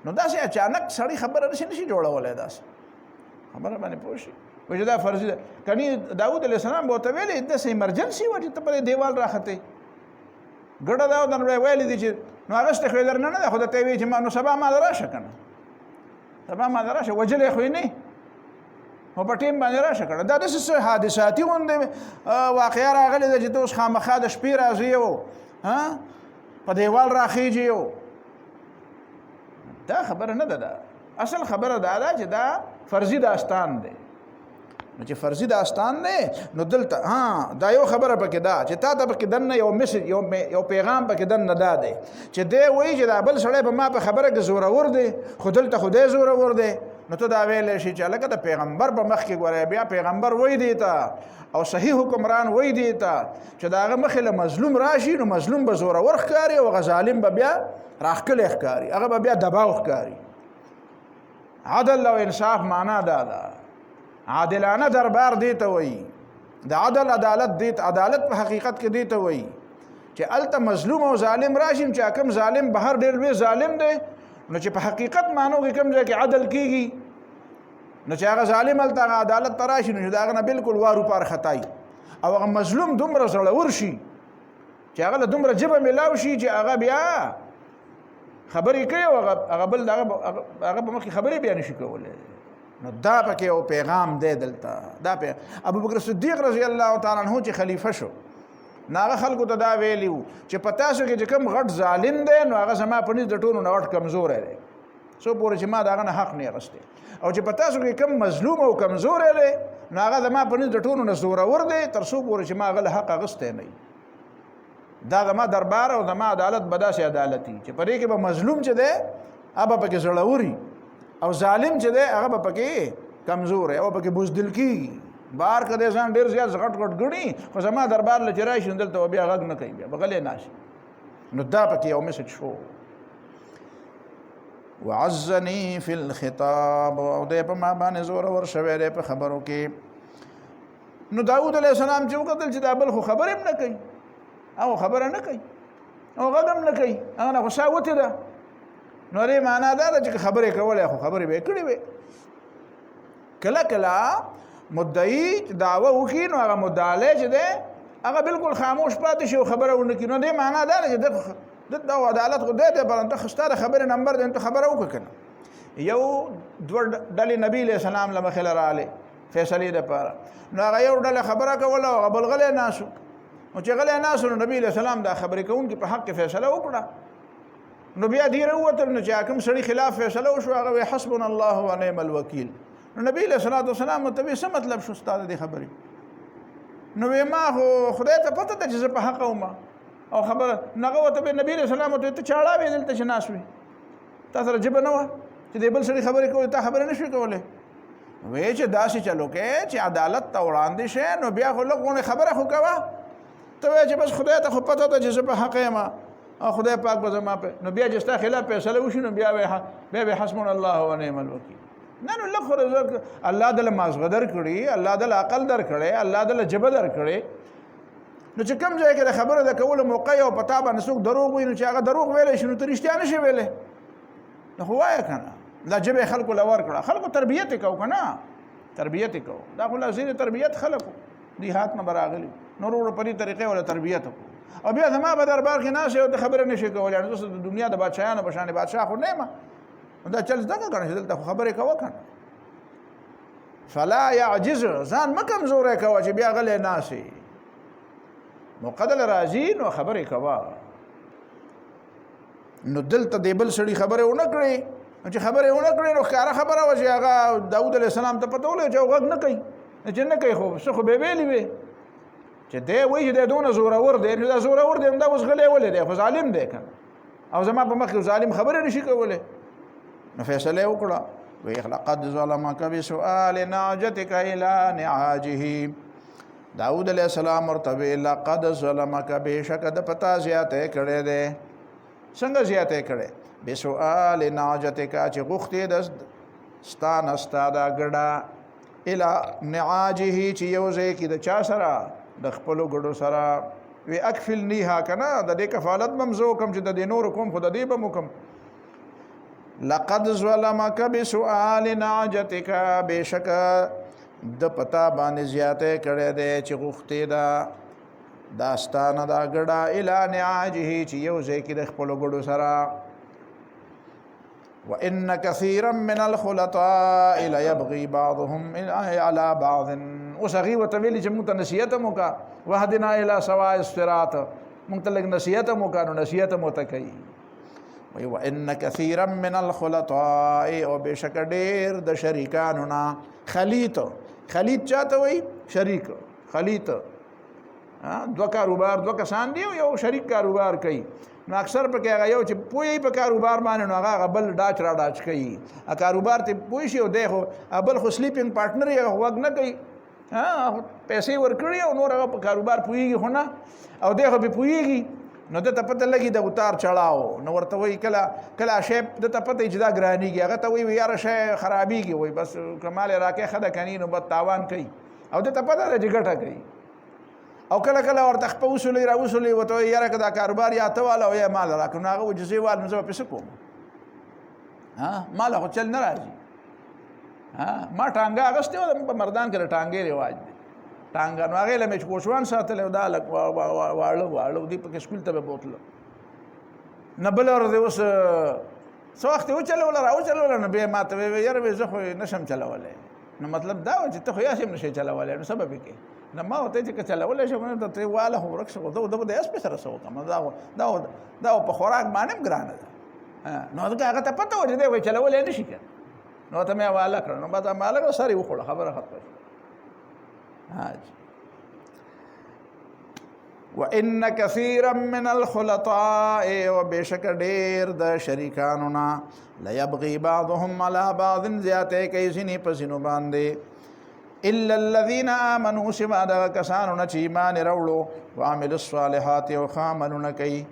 نو داسې اچانک سړی خبره نشي جوړولی، داسې خبره باندې پوه شي وایي چې دا فرضي ده. کني داود علیه السلام به ورته ویلې داسې ایمرجنسي وه چې ته په دې دیوال راختې ګډه دا درنه ویلې دي چې نو هغسته خو یې درنه نه ده، خو درته یې وایي چې نو سبا ما له راشه که نه، سبا ما له راشه، وجلی خو یې نه خو په ټیم باندې راشه که نه. دا داسې څه حادثاتي غوندې واقعه راغلې ده چې ته اوس خامخا د شپې راځې او په دیوال راخیږي او دا خبره نه ده. دا اصل خبره دا ده چې دا فرضي داستان دی. نو چې فرضي داستان دی نو دلته دا یو خبره پکې ده چې تا ته پکې دننه یو میسج یو پیغام پکې دننه دا دی چې دی وایي چې دا بل سړی په ما په خبره کې زورور دی، خو دلته خو دی زورور دی. نو ته دا ویلی شي چې هلکه د پیغمبر په مخ کې ګورې، بیا پیغمبر وایي دی ته او صحیح حکمران وایي دی ته چې د هغه مخې له مظلوم راشي نو مظلوم به زورور ښکاري او هغه ظالم به بیا راښکلی ښکاري، هغه به بیا دباو ښکاري. عدل او انصاف معنا دا ده، عادلانه دربار دی ته وایي، د عدل عدالت په حقیقت کې دی ته وایي چې هلته مظلوم او ظالم راشي چې کوم ظالم بهر ډېر لوی ظالم دی نو چې په حقیقت معنو کې کوم ځای کې عدل کېږي نو چې هغه ظالم هلته هغه عدالت ته راشي نو چې د هغه نه بلکل وارو پار خطایي او هغه مظلوم دومره زړور شي چې هغه له دومره ژبه میلاو شي چې هغه بیا خبرې کوي او هغه بل هغه په مخکې خبرې بیا نشي کولی. نو دا پکې یو پیغام دی دلته. دا ابوبکر صدیق رضی الله تعالی عنہ چې خلیفه شو نو هغه خلکو ته دا ویلي وو چې په تاسو کې چې کوم غټ ظالم دی نو هغه زما په نظر د ټولو نه غټ کمزوری دی څو پورې چې ما د هغه نه حق نه اخیستی، او چې په تاسو کې کوم مظلوم او کمزوری دی نو هغه زما په نظر د ټولو نه زورور دی تر څو پورې چې ما هغه له حق اخیستی نه وي. دا زما دربار او زما عدالت به داسې عدالتي چې په دې کې به مظلوم چې دی هغه به پکې زړوري او ظالم چې دی هغه به پکې کمزوری او پکې بزدل کېږي. بار که دی ځان ډېر زیات غټ ګڼي خو زما دربار له چې راشي نو دلته بیا غږ نه کوي، بیا به غلی ناشي. نو دا پکې یو میسج شو. وعزني فی الخطاب او دی په ما باندې زورور شوی دی په خبرو کې. نو داود علیه السلام چې وکتل چې دا بل خو خبرې هم نه کوي او خبره نه کوي او غږ هم نه کوي، هغه نه غوسه وتې ده نو دې معنا دا ده چې خبرې کولی خو خبرې به یې کړې وې. کله کله مدعي دعوه وکړي نو هغه مدعی چې دی هغه بالکل خاموش پاتې شي او خبره ونه کړي، نو دې معنا دا ده چې د عدالت خو دی دی پرنته ستا د خبرې نمبر دی ته خبره وکړه که نه. یو دوه ډلې نبي علیه السلام له مخې له راغلې فیصلې دپاره. نو هغه یو ډله خبره کوله او هغه بل غلی ناست و. نو چې غلی ناست نو نبي علیه السلام دا خبرې کوونکي په حق کې فیصله وکړه. نو بیا دیره ووتل نو چې حاکم سړي خلاف فیصله وشوه هغه وایي حسبنا الله ونعم الوکیل. نو نبي علیه الصلاة والسلام ورته وایي څه مطلب شو ستا د دې خبرې؟ نو وایي ما خو خدای ته پته ده چې زه په حقه وم او خبره هغه ورته وایي نبي علیه السلام ورته ته چاړه وې دلته چې ناست وې تا سره ژبه نه وه چې د بل سړي خبرې کولې تا خبرې نه شوې کولی. وایي چې داسې چلو کې چې عدالت ته وړاندې شې نو بیا خو لږ غونې خبره خو کوه. ته وایې چې بس خدای ته خو پته ده چې زه په حقه یم او خدای پاک به زما په نو بیا چې ستا خلاف فیصله وشي نو بیا به حسبنا الله ونعم الوکیل. نه نو لږ خو رزق الله دله مازغه درکړي، الله دله عقل درکړی، الله دله ژبه درکړې. نو چې کوم ځای کې د خبرو د کولو موقع او په تا باندې څوک دروغ وایي نو چې هغه دروغ ویلی شي نو ته رښتیا نه شي ویلی. نو خو وایه که نه دا ژبه یې خلکو له ورکړه. خلکو تربیت یې کوو که نه تربیت یې کوو. دا خو لا ځینې تربیت خلکو دیهات نه به راغلي نور وړو په دې طریقې ولا تربیت وکړو او بیا زما په دربار کې ناست او ته خبره نه شي کولی. یعنې زه د دنیا د بادشاهانو په شانې بادشاه خو نه یم. دا چل زده کړه چې دلته خو خبرې کوه که نه. فلا یعجز ځان مه کمزوری کوه چې بیا غلی ناست یې. موقع دله راځي نو خبرې کوه. نو دلته د بل سړي خبرې ونه کړې نو چې خبرې ونه کړې نو ښکاره خبره وه چې هغه داود علیه السلام ته پته ولګي چې غوږ نه کوي. چې نه کوي خو څه خو به ویلي وې چې دی وایي چې دی دونه زورور دی نو دا زورور دی همدا اوس غلی ولې دی خو ظالم دی که نه او زما په مخ کې ظالم خبرې نشي کولی. نو فیصله یې وکړه وی لقد ظلمک بسؤال نعجتک الی نعاجه. داود علیه السلام ورته وی لقد ظلمک بېشکه د پتا زیاتی کړی دی. څنګه زیاتی کړی؟ بسؤال نعجتک چې غوښتې د ستا نه ستا دا ګډه الی نعاجه چې یو ځای کې د چا سره د خپلو ګډو سره. وی اکفلنیها که نه د دې کفالت به م زه وکړم چې د دې نورو کوم خو د دې به م وکړم. لقد ظلمک بسؤال نعجتک بېشکه د پتا باندې زیاتی کړی دی چې غوښتې ده دا ستا نه دا ګډه الی نعاجه چې یو ځای کې د خپلو ګډو سره. وإن كثيرا من الخلطاء ليبغي بعضهم على بعض. اوس هغې ورته ویلي چې موږ ته نصیحت هم وکړه وهدنا إلى سواء الصراط. موږ ته لږ نصیحت هم وکړه نو نصیحت هم ورته کوي. وایي وإن كثيرا من الخلطاء او بېشکه ډېر د شریکانو نه. خلیط چاته وایي؟ شریک. خلیط دوه کاروبار دوه کسان دي او یو شریک کاروبار کوي. نو اکثر پکې هغه یو چې پوهیږي په کاروبار باندې نو هغه بل ډاچ را ډاچ کوي. کاروبار ته پوه شي او دی خو بل خو سلیپینګ پارټنر یې هغه غوږ نه کوي. پیسې ورکړي او نور هغه په کاروبار پوهیږي خو نه او دی خو پې پوهیږي نو ده ته پته لګي د اتار چړاو. نو ورته وایي کله شی ده ته پته چې دا ګرانېږي هغه ته وایي یاره شی خرابېږي وایي بس کمال یې راکې ښه ده کني نو بد تاوان کوي او ده ته پته ده چې ګټه کوي. او کله کله ورته خپه وسولي را وسولي ورته وایي یاره که دا کاروبار یا ته واله او یا مال راکړه نو هغه وایي چې زه یې والم نو زه به پې څه کوم ماله خو چل نه راځي. ما ټانګه اغوستې وه په مردان کې د ټانګې رواج دی ټانګه نو هغې له مې چې کوچوان ساتلی دا لږ واړه دي پکې سکول ته به بوتله نه بله ورځ اوس څه وخت یې وچلوله را وچلوله نو بیا ما ته ویې یاره وایي زه خو یې نشم چلولی. نو مطلب دا و چې ته خو یاسې هم نشئ چلولی نو څه به پکې نه ما ورته چې که چلولی شم ته یې واله خو ورک شو ده به د اس پې سره څه وکړم دا په خوراک باندې هم ګرانه ده. نو هغه ته پته وه چې دی وایي چلولی نه شي که نو ته مې حواله کړه نو بس ما لږ سر یې وخوړه خبره ختمه شوه. وإن كثيرا من الخلطاء وبشك ډېر د شریکانو نه ليبغي بعضهم على بعض زیاتی کوي ځینې په ځینو باندې إلا الذين آمنوا سوا دغه کسانو نه چې ایمان یې راوړو وعملوا الصالحات او ښه عملونه کوي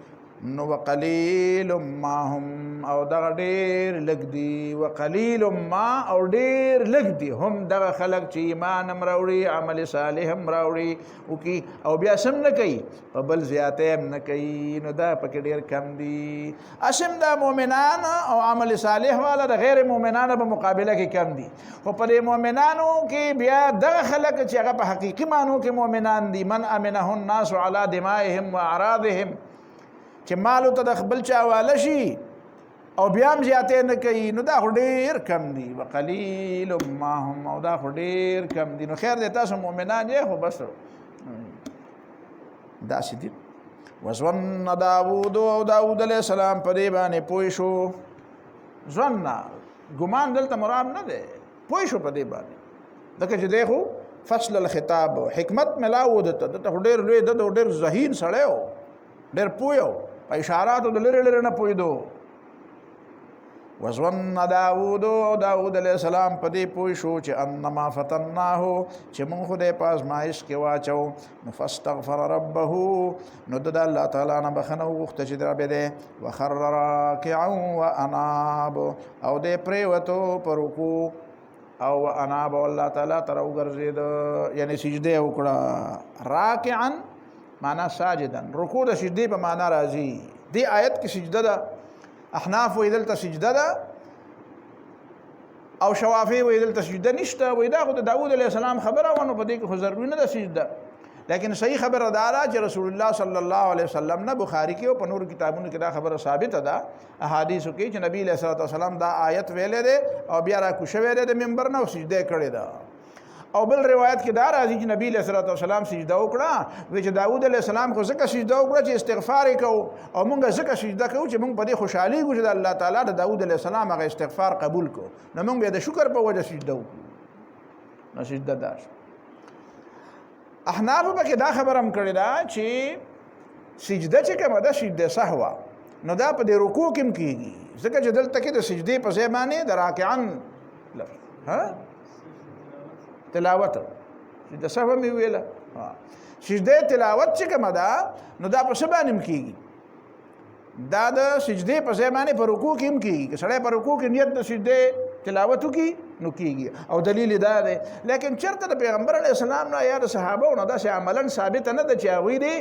نو وقلیل ما هم او دغه ډېر لږ دي وقلیل ما او ډېر لږ دي هم دغه خلک چې ایمان هم راوړي عمل صالح هم راوړي وکړي او بیا سم نه کوي په بل زیاتی هم نه کوي نو دا پکې ډېر کم دي. اسم دا مؤمنان او عمل صالح والا د غیر مؤمنانو په مقابله کې کم دي خو په دې مؤمنانو کې بیا دغه خلک چې هغه په حقیقي معنو کې مؤمنان دي من امنه الناس على دمائهم واعراضهم چې مالو ته د خپل چا حواله شي او بیا هم زیاتې نه کوي نو دا خو ډېر کم دي وقلیل ما هم او دا خو ډېر کم دي نو خیر دی تاسو مؤمنان یې خو بس داسې دي وظن داوود او داوود علیه السلام په دې باندې پوه شو ظن ګمان دلته مراد نه دی پوه شو په دې باندې ځکه چې دی خو فصل الخطاب حکمت ملاو دته دته ډېر لوی د ډېر ذهین سړی و ډېر پوه و په اشاراتو د لرې لرې نه پوهېدو وظن داوود او داوود علیه السلام په دې پوه شو چې انما فتناه چې موږ خو دې په ازمایش کې واچو نو فاستغفر ربه نو د الله تعالی نه بخښنه وغوښته چې رب دې وخر راکعا واناب او دې پرېوتو په رکوع او اناب الله تعالی ته راوګرځېد یعنی سجده وکړه راکعا معنا ساجدن رکوع د سجدې په معنا راځي دې آیت کې سجده ده احناف وی دلته سجده ده او شوافی وی دلته سجده نشته وی دا خو د داوود علیه السلام خبره ونه په دې کې خو ضروري نه ده سجده لیکن صحیح خبره دا ده چې رسول الله صلی الله علیه وسلم نه بخاری کې او په نور کتابونو کې دا خبره ثابته ده احادیثو کې چې نبی علیه الصلوۃ والسلام دا آیت ویلې ده او بیا را کوشوي ده د منبر نه او سجده کړې ده او بل روایت کې دا راځي چې نبی علیه الصلوۃ والسلام سجده وکړه وی چې داوود علیه السلام خو ځکه سجده وکړه چې استغفار وکاو او موږ ځکه سجده کوو چې موږ په دې خوشحالي کوو چې الله تعالی د داوود علیه السلام هغه استغفار قبول کو نو موږ به د شکر په وجه سجده وکړو نو سجده ده احناف به کې دا خبره هم کړې ده چې سجده چې کومه ده سجده سهوا نو دا په دې رکوع کې هم کېږي ځکه چې دلته کې د سجدې په ځای باندې د راکعن ها تلاوت سجده سهوا مې ویله سجده تلاوت چې کومه ده نو دا په څه باندې کېږي دا د سجدې په ځای باندې په رکوع کې هم کېږي که سړی په رکوع کې نیت د سجدې تلاوت وکړي نو کېږي او دلیل دا دی لیکن چېرته د پیغمبر علیه السلام نه یا د صحابو نه داسې عملا ثابته نه ده چې هغوی دی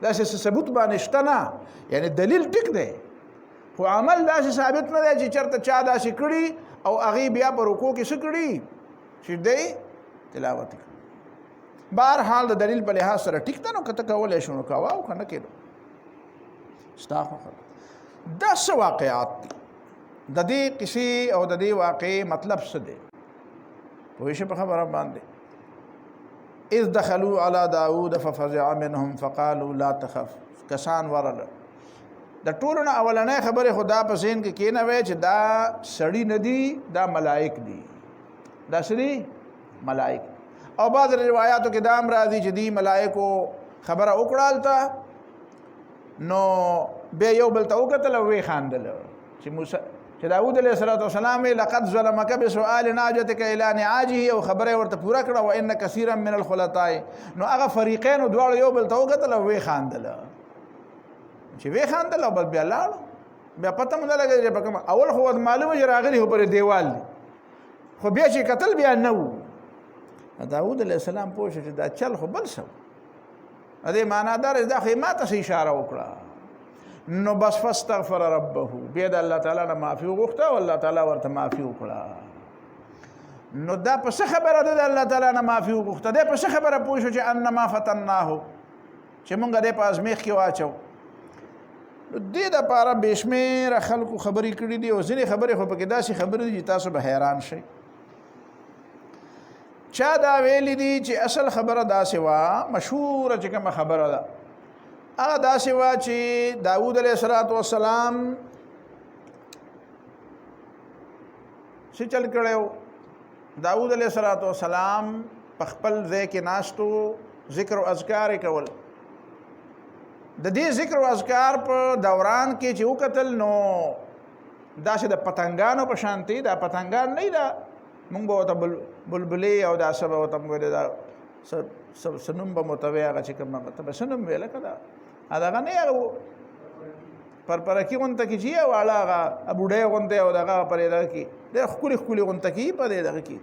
داسې ثبوت باندې شته نه یعنی دلیل ټیک دی خو عمل داسې ثابت نه دی چې چېرته چا داسې کړي او هغې بیا په رکوع کې څه کړي سجدې تلاوت کړي بهرحال د دلیل په لحاظ سره ټیک ده نو که ته کولی شو نو کوه او که نه کېدو ستا خوښه دا څه واقعات دي د دې کیسې او د دې واقعې مطلب څه دی پوه شئ په خبره باندې اذ دخلوا على داود ففزع منهم فقالوا لا تخف کسان ورله د ټولو نه اولنۍ خبرې خو دا په ذهن کې کېنوی چې دا سړي نه دي دا ملائک دي دا څه دي ملائک او بعض روایاتو کې دا هم راځي چې دی ملائکو خبره وکړه هلته نو بیا یو بل ته وکتل او ویې خاندل چې داود علیه السلام لقد ظلمک بسؤال ناجتک الی نعاجه او خبره ورته پوره کړه وان کثیرا من الخلطاء نو هغه فریقین دواړو یو بل ته وکتل او ویې خاندل چې ویې خاندل او بل بیا لاړ بیا پته مو نه لګېده چې په کومه اول خو معلومه چې راغلي خو پرې دیوال دی خو بیا چې قتل بیا نه و داود علیه السلام پوه شو چې دا چل خو بل څه و دې معنا دار دا خو یې ما ته اشاره وکړه نو بس فاستغفر ربه بیا د الله تعالی نه معافي وغوښته او الله تعالی ورته معافي وکړه نو دا په څه خبره ده د الله تعالی نه معافي وغوښته دی په څه خبره پوه شو چې انما فتناه چې مونږ دې په ازمیښت کې واچو نو دې دپاره بې شمېره خلکو خبرې کړي دي او ځینې خبرې خو پکې داسې خبرې دي چې تاسو به حیران شئ چا دا ویلی دي چې اصل خبره داسې وه مشهوره چې کومه خبره ده هغه داسې وه چې داود علیه السلام څه چل کړی داود علیه السلام په خپل ځای کې ناستو ذکر او اذکار یې کول د دې ذکر او اذکار په دوران کې چې وکتل نو داسې د پتنګانو په شانتي دا پتنګان نه دا مونږ به ورته بلبلې او دا څه به ورته ویلې دا څه نوم به مو ته وایي هغه چې کوم ته به څه نوم ویله که دا دغه نه هغه پرپرکي غونته کې چې واړه هغه بوډۍ غونته او دغه پرې دغه کې ډېر ښکلي ښکلي غونته کې په دې دغه کې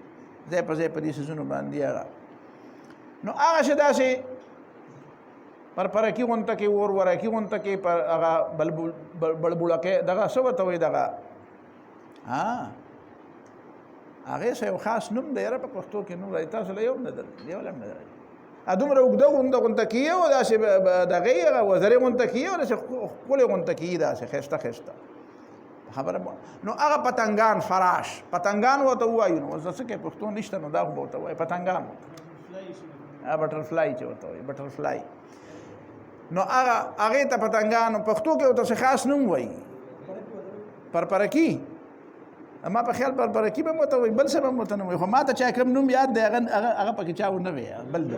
ځای په ځای په دې څیزونو باندې هغه نو هغه چې داسې پرپرکي غونته کې اور ورکي غونته کې پر هغه بلبوړکې دغه څه ورته وایي دغه هغې څه یو خاص نوم دی یاره په پښتو کې نوم راځي تاسو له یو هم نه درځي یو له هم نه درځي دومره اوږده غونته کیږي او داسې دغې هغه وزرې غونته کیږي او داسې ښکلې غونته کیږي داسې ښایسته ښایسته خبره نو هغه پتنګان فراش پتنګان وته وایو نو څه کې پښتو نشته نو دا خو وته وای پتنګان بټرفلای چې وته وای بټرفلای نو هغه ته پتنګان پښتو کې وته خاص نوم وای پرپرکی اما په خیال پرپرکی به وته وای بل څه به وته نو خو ما ته چا کوم نوم یاد دی هغه پکې چا ونه وی بل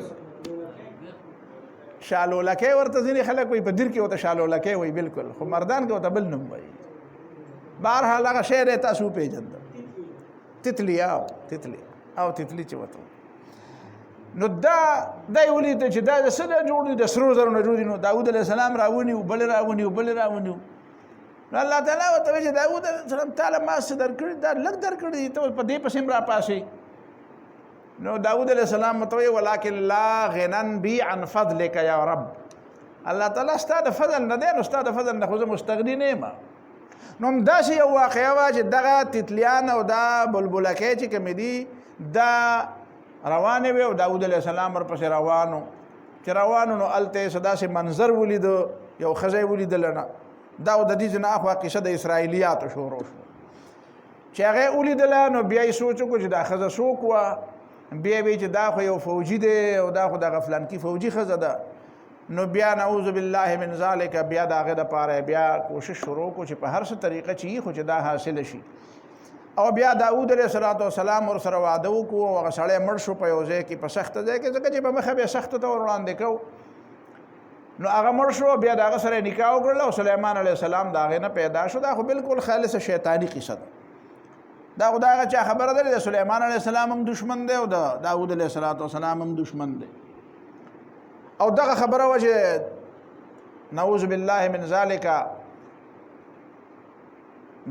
شالو لکه ورته ځینې خلک وي په دیر کې وته شالو لکه وي بالکل خو مردان کې وته بل نوم وي بهرحال هغه شعر تاسو پیژند تتلی او تتلی چې وته نو دا ولید چې دا څه جوړ دي د سرو زرو نه جوړ دي نو داوود علیه السلام راونی او بل راونی نو الله تعالی وته چې داوود علیه السلام تعالی ما څه درکړي دا لږ درکړي ته په دې پسې را پاسي نو داود علیہ السلام متوي ولکن لا غنن بي عن فضلك يا رب الله تعالی ستاسو فضل نه دی نو ستاسو فضل نه خو زه مستغنی نه یم نو داسې یو واقعه وا چې دغه تتلیان او دا بلبلکې چې کوم دي دا روانه وي او داود علیہ السلام ورپسې روانو نو الته صداسې منظر ولید یو خزې ولیدل نه دا د دې نه اخوا قصه د اسرایلیات شروع شو چې هغه ولیدل نو بیا یې سوچ کو چې دا خزه سوق وا بیا وی چې دا خو یو فوجي دی او دا خو د غفلان کی فوجي خزه ده نو بیا نعوذ بالله من ذالک بیا داغه د پاره بیا کوشش شروع کو چې په هر څه طریقه چی خو چې دا حاصل شي او بیا داود علیه السلام ور سره وعده وکړو او هغه سړی مړ شو په یو ځای کې په سخت ځای کې ځکه چې په مخه به سخت ته ور وړاندې کو نو هغه مړ شو بیا داغه سره نکاح وکړل او سليمان علیه السلام داغه نه پیدا شو دا خو بالکل خالص شیطانی قصه ده دا خدای چا خبره ده سليمان علیه السلام هم دشمن دی او داود علیه السلام هم دشمن دی او دغه خبره وجه نعوذ بالله من ذالک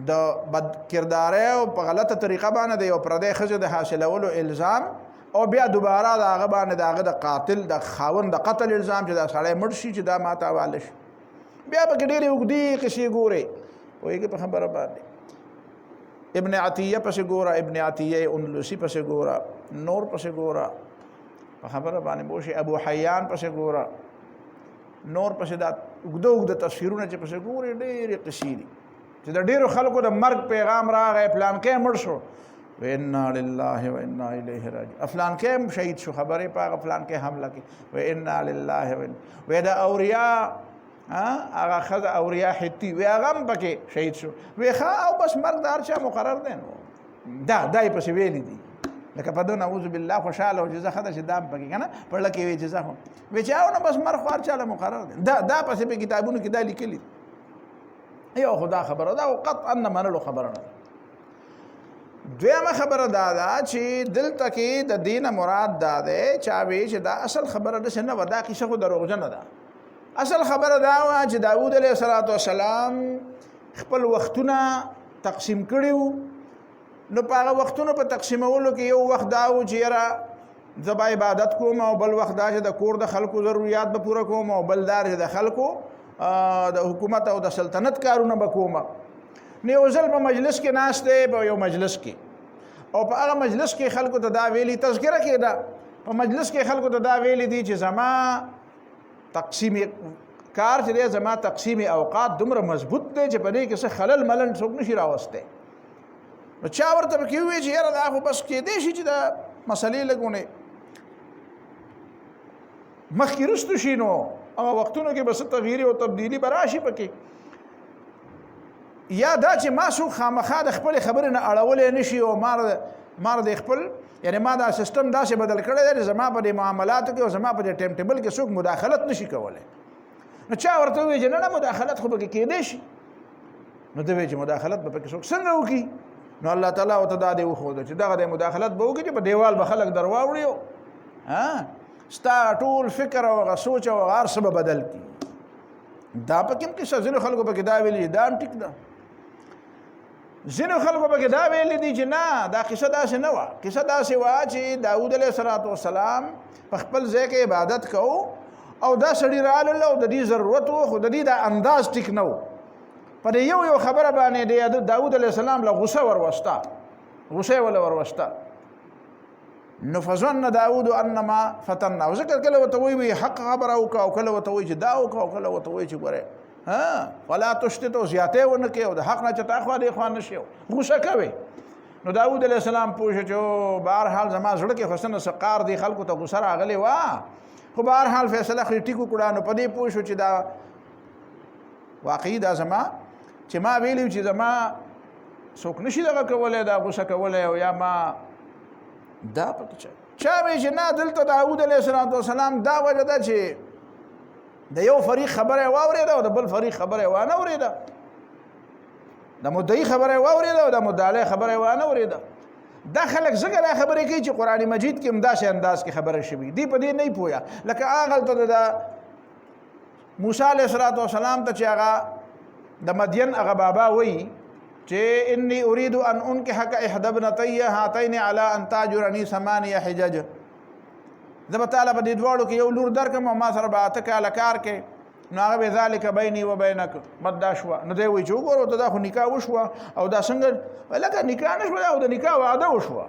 د بد کردار او په غلطه طریقه باندې یو پردې خزه د حاصلولو الزام او بیا دوباره دا هغه باندې داغه د قاتل د خاوند د قتل الزام چې دا سړی مړ شي چې دا ماته حواله شي بیا په ډېرې وګدي قصې ګوري وایي په خبره باندې ابن عطیه پس ګورا ابن عطیه اندلسی پس ګورا نور پس ګورا په خبره باندې بوشي ابو حیان پس ګورا نور پس دا وګدو تصویرونه چې پس ګوري ډېرې قصې دي چې د ډېرو خلکو د مرګ پیغام راغی پلان کې مړ شو و انا لله و انا الیه راجعون افلان کې شهید شو خبره په فلان کې حمله کې و انا لله و دا اوریاء هغه خد اوریا حتی و هغه پکې شهید شو و ښا او بس مرګ دار چا مقرر دی نو دای پس ویل دي لکه په دون اعوذ بالله خوشاله او جزا خدای چې دام پکې کنه پر لکه وی جزا هم و چاو نو بس مرګ خار چاله مقرر دی دا پس په کتابونو کې دا لیکلي یو خدا خبره دا او قطعا نه منلو خبره نه دویمه خبره دا چې دلته کې د دین مراد دا ده چا وی چې دا اصل خبره ده نه ودا کې څه دروغجن ده اصل خبره دا و چې داوود علیه السلام خپل وختونه تقسیم کړیو نو په هغه وختونو په تقسیمولو کې یو وخت دا و چې یاره زه به عبادت کوم او بل وخت دا چې د کور د خلکو ضروریات به پوره کوم او بل دا چې د خلکو د حکومت او د سلطنت کارونه به کوم نو یو ځل په مجلس کې ناست دی په یو مجلس کې او په هغه مجلس کې خلکو ته دا ویلي تذکره کېده په مجلس کې خلکو ته دا ویلي دي چې زما تقسیم کار چې دی زما تقسیم اوقات دومره مضبوط دی چې په دې کې څه خلل ملل څوک نشي راوستی نو چا ورته پکې ووایي چې یاره دا خو بس کېدی شي چې دا مسلې لږونه مخکې رستو شي نو هغه وختونو کې به څه تغییر او تبدیلي به راشي پکې یا دا چې ما څوک خامخا د خپلې خبرې نه اړولی نه شي او مار د خپل یعنی ما دا سیستم داسې بدل کړی دی زما په دې معاملاتو کې او زما په دې ټایم ټیبل کې څوک مداخلت نشي کولی نو چا ورته ووایي چې نه مداخلت خو پکې کېدی شي نو ته وایي چې مداخلت به پکې څوک څنګه وکړي نو الله تعالی ورته دا دی وښوده چې دغه د مداخلت به وکړي چې په دیوال به خلک در واوړي ستا ټول فکر او هغه سوچ او هغه هر څه به بدل کړي دا پکې هم کیسه ځینو خلکو پکې دا ویلي دا هم ټیک ده ځینو خلکو پکې دا ویلي دي چې نه دا قصه داسې نه وه قصه داسې وه چې داود علیه السلام په خپل ځای کې عبادت کوو او دا سړي راغلل او د دې ضرورت و خو د دې دا انداز ټیک نه و په دې یو خبره باندې د داود علیه السلام له غصه وروسته نو فظن داود انما فتنا او ذکر کله وته وی حق خبره او کله وته وی چې دا او کله وته وی چې ګوره فلا تشتتو زیاتې ونه کې او د حق نه چې تا خوا دې خوا نه شي غوسه کوي. نو داود علیه السلام پوښتنه چې بهرحال زما زړه کې حسن سقار دی خلکو ته غوسه راغلی وا خو بهرحال فیصله خې ټیکو کړه. نو په دې پوه شو چې دا واقعي دا زما چې ما ویلي چې زما څوک نشي دغه کولی دا غوسه کولی او یا ما دا پکې چا وی چې نه دلته داود علیه السلام دا وجه ده چې د یو فریق خبره واورېده او د بل فریق خبره وانه اورېده، د مدعي خبره واورېده او د مدعي خبره وانه اورېده. دا خلک ځکه دا خبرې کوي چې قرآن مجید کې همداسې انداز کې خبره شوي دی، په دې نه پوهه. لکه هغلته د موسی علیه السلام ته چې هغه د مدین هغه بابا وایي چې انی اريد ان انکحک احدى ابنتي هاتین علی ان تاجرني 8 حجج، زه به تعالی په دې دواړو کې یو لور درکم او ما سره به 8 کاله کار کې. نو هغه ذلک بیني و بینک مدا شوه. نو دی وایي چې وګورو دا خو نکاح وشوه او دا څنګه لکه نکاح نه شوه او د نکاح وعده وشوه،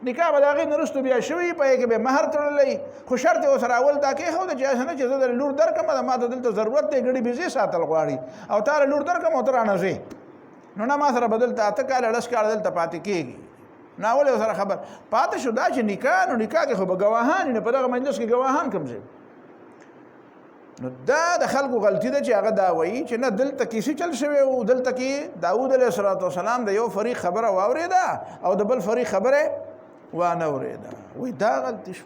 نکاح به د هغې نه وروستو بیا شوي په هغې کې به مهر تړلی، خو شرط یې ورسره اول دا کېښوده چې هسې نه چې زه د لور درکړم ما ته دلته ضرورت دی ګړي بېزې ساتل غواړي او تا له لور درکړم او ته رانه ځې نو نه ما سره به دلته 8 کاله 10 کاله دلته پاتې کېږي. نو اول یې ورسره خبر پاتې شو دا چې نکاح نو نکاح کې خو به ګواهان نه په دغه مجلس کې ګواهان کوم ځای. نو دا د خلکو غلطي ده چې هغه دا وایي چې نه دلته کیسې چل شوی او دلته کې داود علیه السلام د یو فریق خبره واورېده او د بل فریق خبره وانه اورېده. وایي دا غلطي شو.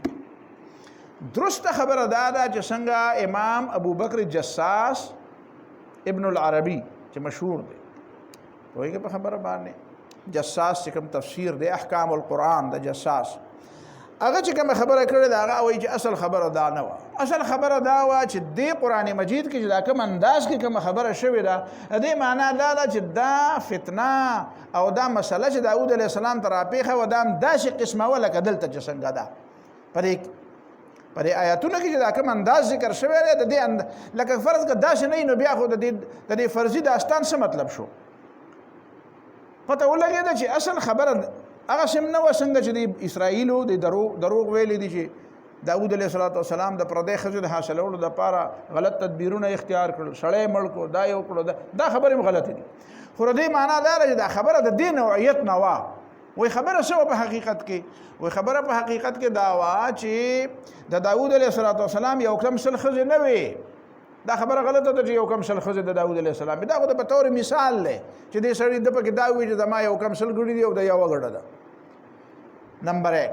درسته خبره دا ده چې څنګه امام ابوبکر جساس ابن العربي چې مشهور دی پوهېږې په خبره باندې، جساس چې کوم تفسیر دی احکام القرآن د جساس هغه چې کومه خبره کړې ده هغه وایي چې اصل خبره دا نه وه. اصل خبره دا وه چې دې قرآن مجید کې چې دا کوم انداز کې کومه خبره شوې ده دې معنا دا ده چې دا فتنه او دا مسله چې داود علیه السلام ته راپېښه وه دا هم داسې قسمه وه لکه دلته چې څنګه ده په دې آیاتونو کې چې دا کوم انداز ذکر شوی دی د دې لکه فرض که داسې نه وي نو بیا خو د دې فرضي داستان څه مطلب شو؟ پته ولګېده چې اصل خبره هغه سم نه وه څنګه چې د اسرائیلو د دروغ ویلي دي چې داود علیه السلام د پردۍ ښځو د حاصلولو دپاره غلط تدبیرونه اختیار کړل، سړی مړ کړو، دا یو کړو، دا خبرې هم غلطې دي. خو د دې معنا دا ده چې دا خبره د دې نوعیت نه وه. وایي خبره څه وه په حقیقت کې؟ وایي خبره په حقیقت کې دا وه چې د داود علیه السلام یو کم 100 ښځې نه وې. دا خبره غلطه ده چې یو کم 100 ښځې د داود علیه السلام دا خو د په طور مثال دی چې دې سړي د پکې دا وایي چې زما یو کم 100 ګړي دي او د یوه ګړه ده. نمبر 1.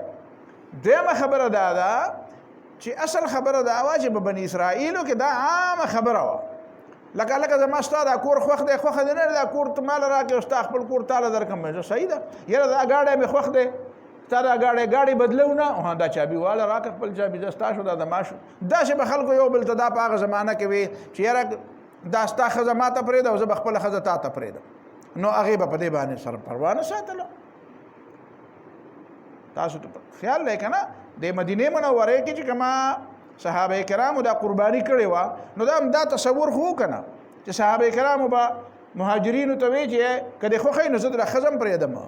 دویمه خبره دا ده چې اصل خبره دا وه چې په بني اسرائیلو کې دا عامه خبره وه لکه زما ستا دا کور خوښ دی خوښه دی نه دا کور ته ماله راکړې او ستا خپل کور تاله درکړم صحیح ده یاره دا ګاډی مې خوښ دی ستا دا ګاډی بدلو نه دا چابي واله راکړه خپل چابي دا ستا شو دا د ما شو. داسې به خلکو یو بل ته دا په هغه زمانه کې وي چې یاره دا ستا ښځه ما ته پرېږده او زه به خپله ښځه تا ته پرېږدم نو هغې به په دې باندې سر پروا نه ساتله. تاسو ته خیال دی که نه د مدینې منورې کې چې کومه صحابه کرامو دا قرباني کړې وه نو دا هم دا تصور خو که نه چې صحابه کرامو به مهاجرینو ته وایي چې که دې خوښوي نو زه دله ښځه هم پرېږدم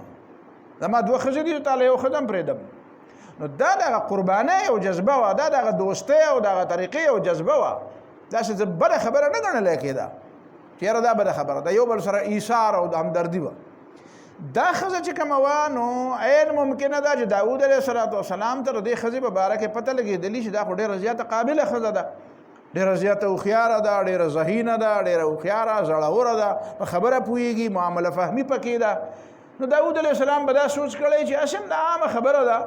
زما 2 ښځې دي تا له یو ښځه هم پرېږدم. نو دا دغه قربانۍ او جذبه وه دا دغه دوستۍ او دغه طریقې او جذبه وه داسې بده خبره نه ګڼلی کېده چې یاره دا بده خبره ده یو بل سره ایثار او همدردي وه. دا ښځه چې کومه وه نو عین ممکنه ده چې داود علیه السلام ته د دې ښځې په باره کې پته لګېدلي چې دا خو ډېره زیاته قابله ښځه ده، ډېره زیاته هوښیاره ده، ډېره ذهینه ده، ډېره هوښیاره زړوره ده، په خبره پوهېږي، معامله فهمي پکې ده. نو داود علیه السلام به دا سوچ کړی چې اصل دا عامه خبره ده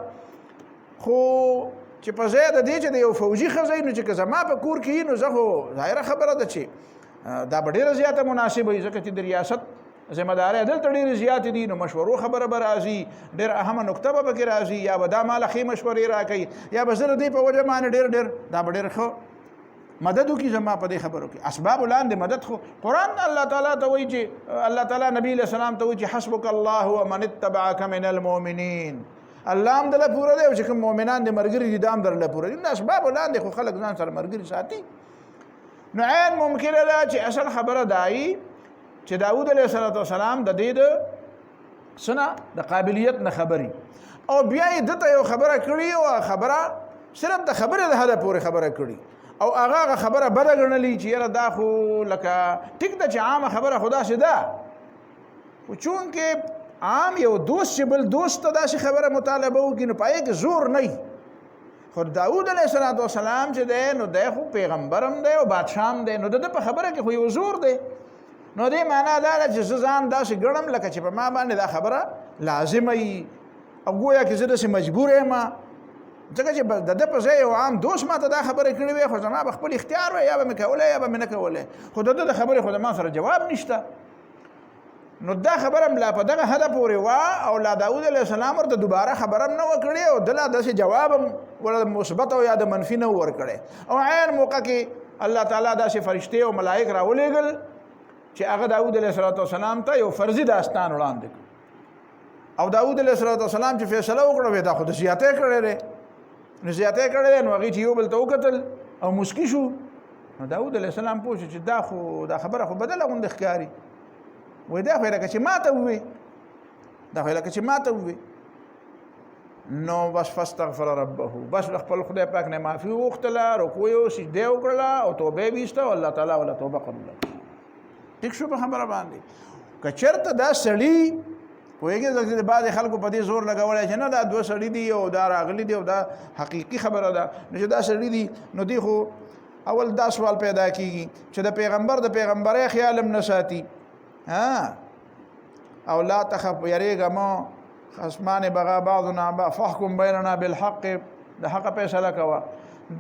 خو چې په ځای د دې چې د یو فوجي ښځه نو چې که زما په کور کې نو زه خو ظاهره خبره ده چې دا به ډېره زیاته مناسبه وي ځکه چې د ریاست ذمہ دارۍ دلته ډېرې زیاتې دي نو مشورو خبره به راځي، ډېره اهمه نکته به پکې راځي یا به دا ماله ښې مشورې راکوي یا به زه د دې په وجه باندې ډېر دا به ډېر ښه مدد وکړي زما په دې خبرو کې. اسباب لاندې مدد خو قرآن الله تعالی ته وایي چې الله تعالی نبي علیه السلام ته وایي چې حسبک الله ومن اتبعک من المؤمنین. الله هم دله پوره دی او چې کوم مؤمنان دې ملګري دي دا هم درله پوره دي. اسباب لاندې خو خلک ځان سره ملګري ساتي. نو عین ممکنه ده چې اصل خبره دایي چې داود علیه السلام د دې د څه د قابلیت نه خبري او بیا یې دته یو خبره کړې او خبره صرف د خبرې د حده پورې خبره کړي او هغه خبره بده ګڼلې چې یاره دا خو لکه ټیک ده چې عامه خبره خدا شي ده، خو چونکې عام یو دوست چې بل دوست ته داسې خبره مطالبه وکړي نو پای کې زور نه. خو داود علیه السلام چې دی نو دی خو پیغمبر هم دی او بادشاه هم دی، نو د ده په خبره کې خو یو زور دی. نو دې معنا دا ده چې زه ځان داسې ګڼم لکه چې په ما باندې دا خبره لازمه وي او ګویا کې زه داسې مجبور یم، ځکه چې د ده په ځای یو عام دوست ما ته دا خبرې کړې وې خو زما به خپل اختیار وی، یا به مې کولی یا به مې نه کولی، خو د ده د خبرې خو د ما سره جواب نشته. نو دا خبره هم لا په دغه حده پورې وه او لا داود علیه السلام ورته دوباره خبره هم نه وه کړې او ده لا داسې جواب هم ورته مثبت او یا د منفي نه ورکړی. او عین موقع کې الله تعالی داسې فرشتې او ملائک راولېږل چې هغه داود علیه السلام ته یو فرضي داستان وړاندې کړ. او داود علیه السلام چې فیصله وکړه وی دا خو د زیاتی کړی دی، نو زیاتی کړی دی، نو هغې چې یو بل ته وکتل او مسکي شو. نو داود علیه السلام پوه شو چې دا خبره خو بدله غوندې ښکاري، وای دا خو یې لکه چې ما ته ووې، دا خو یې لکه چې ما ته ووې. نو بس فاستغفر ربه، بس خپل خدای پاک نه معافي وغوښتله، رکوع یې سجده یې وکړله او توبه یې ویسته او الله تعالی وله توبه قبوله کړه. ټیک شو په خبره باندې. که چېرته دا سړي پوهېږې بعضې خلکو په دې زور لګولی چې نه دا دوه سړي دي او دا راغلي دي او دا حقیقي خبره ده، نو چې دا سړي دي نو دی خو اول دا سوال پیدا کېږي چې د پیغمبرۍ خیال هم نه ساتي او لا تخف یریږه مه خصمان بغا بعضنا بعض فاحکم بیننا بالحق، د حق فیصله کوه.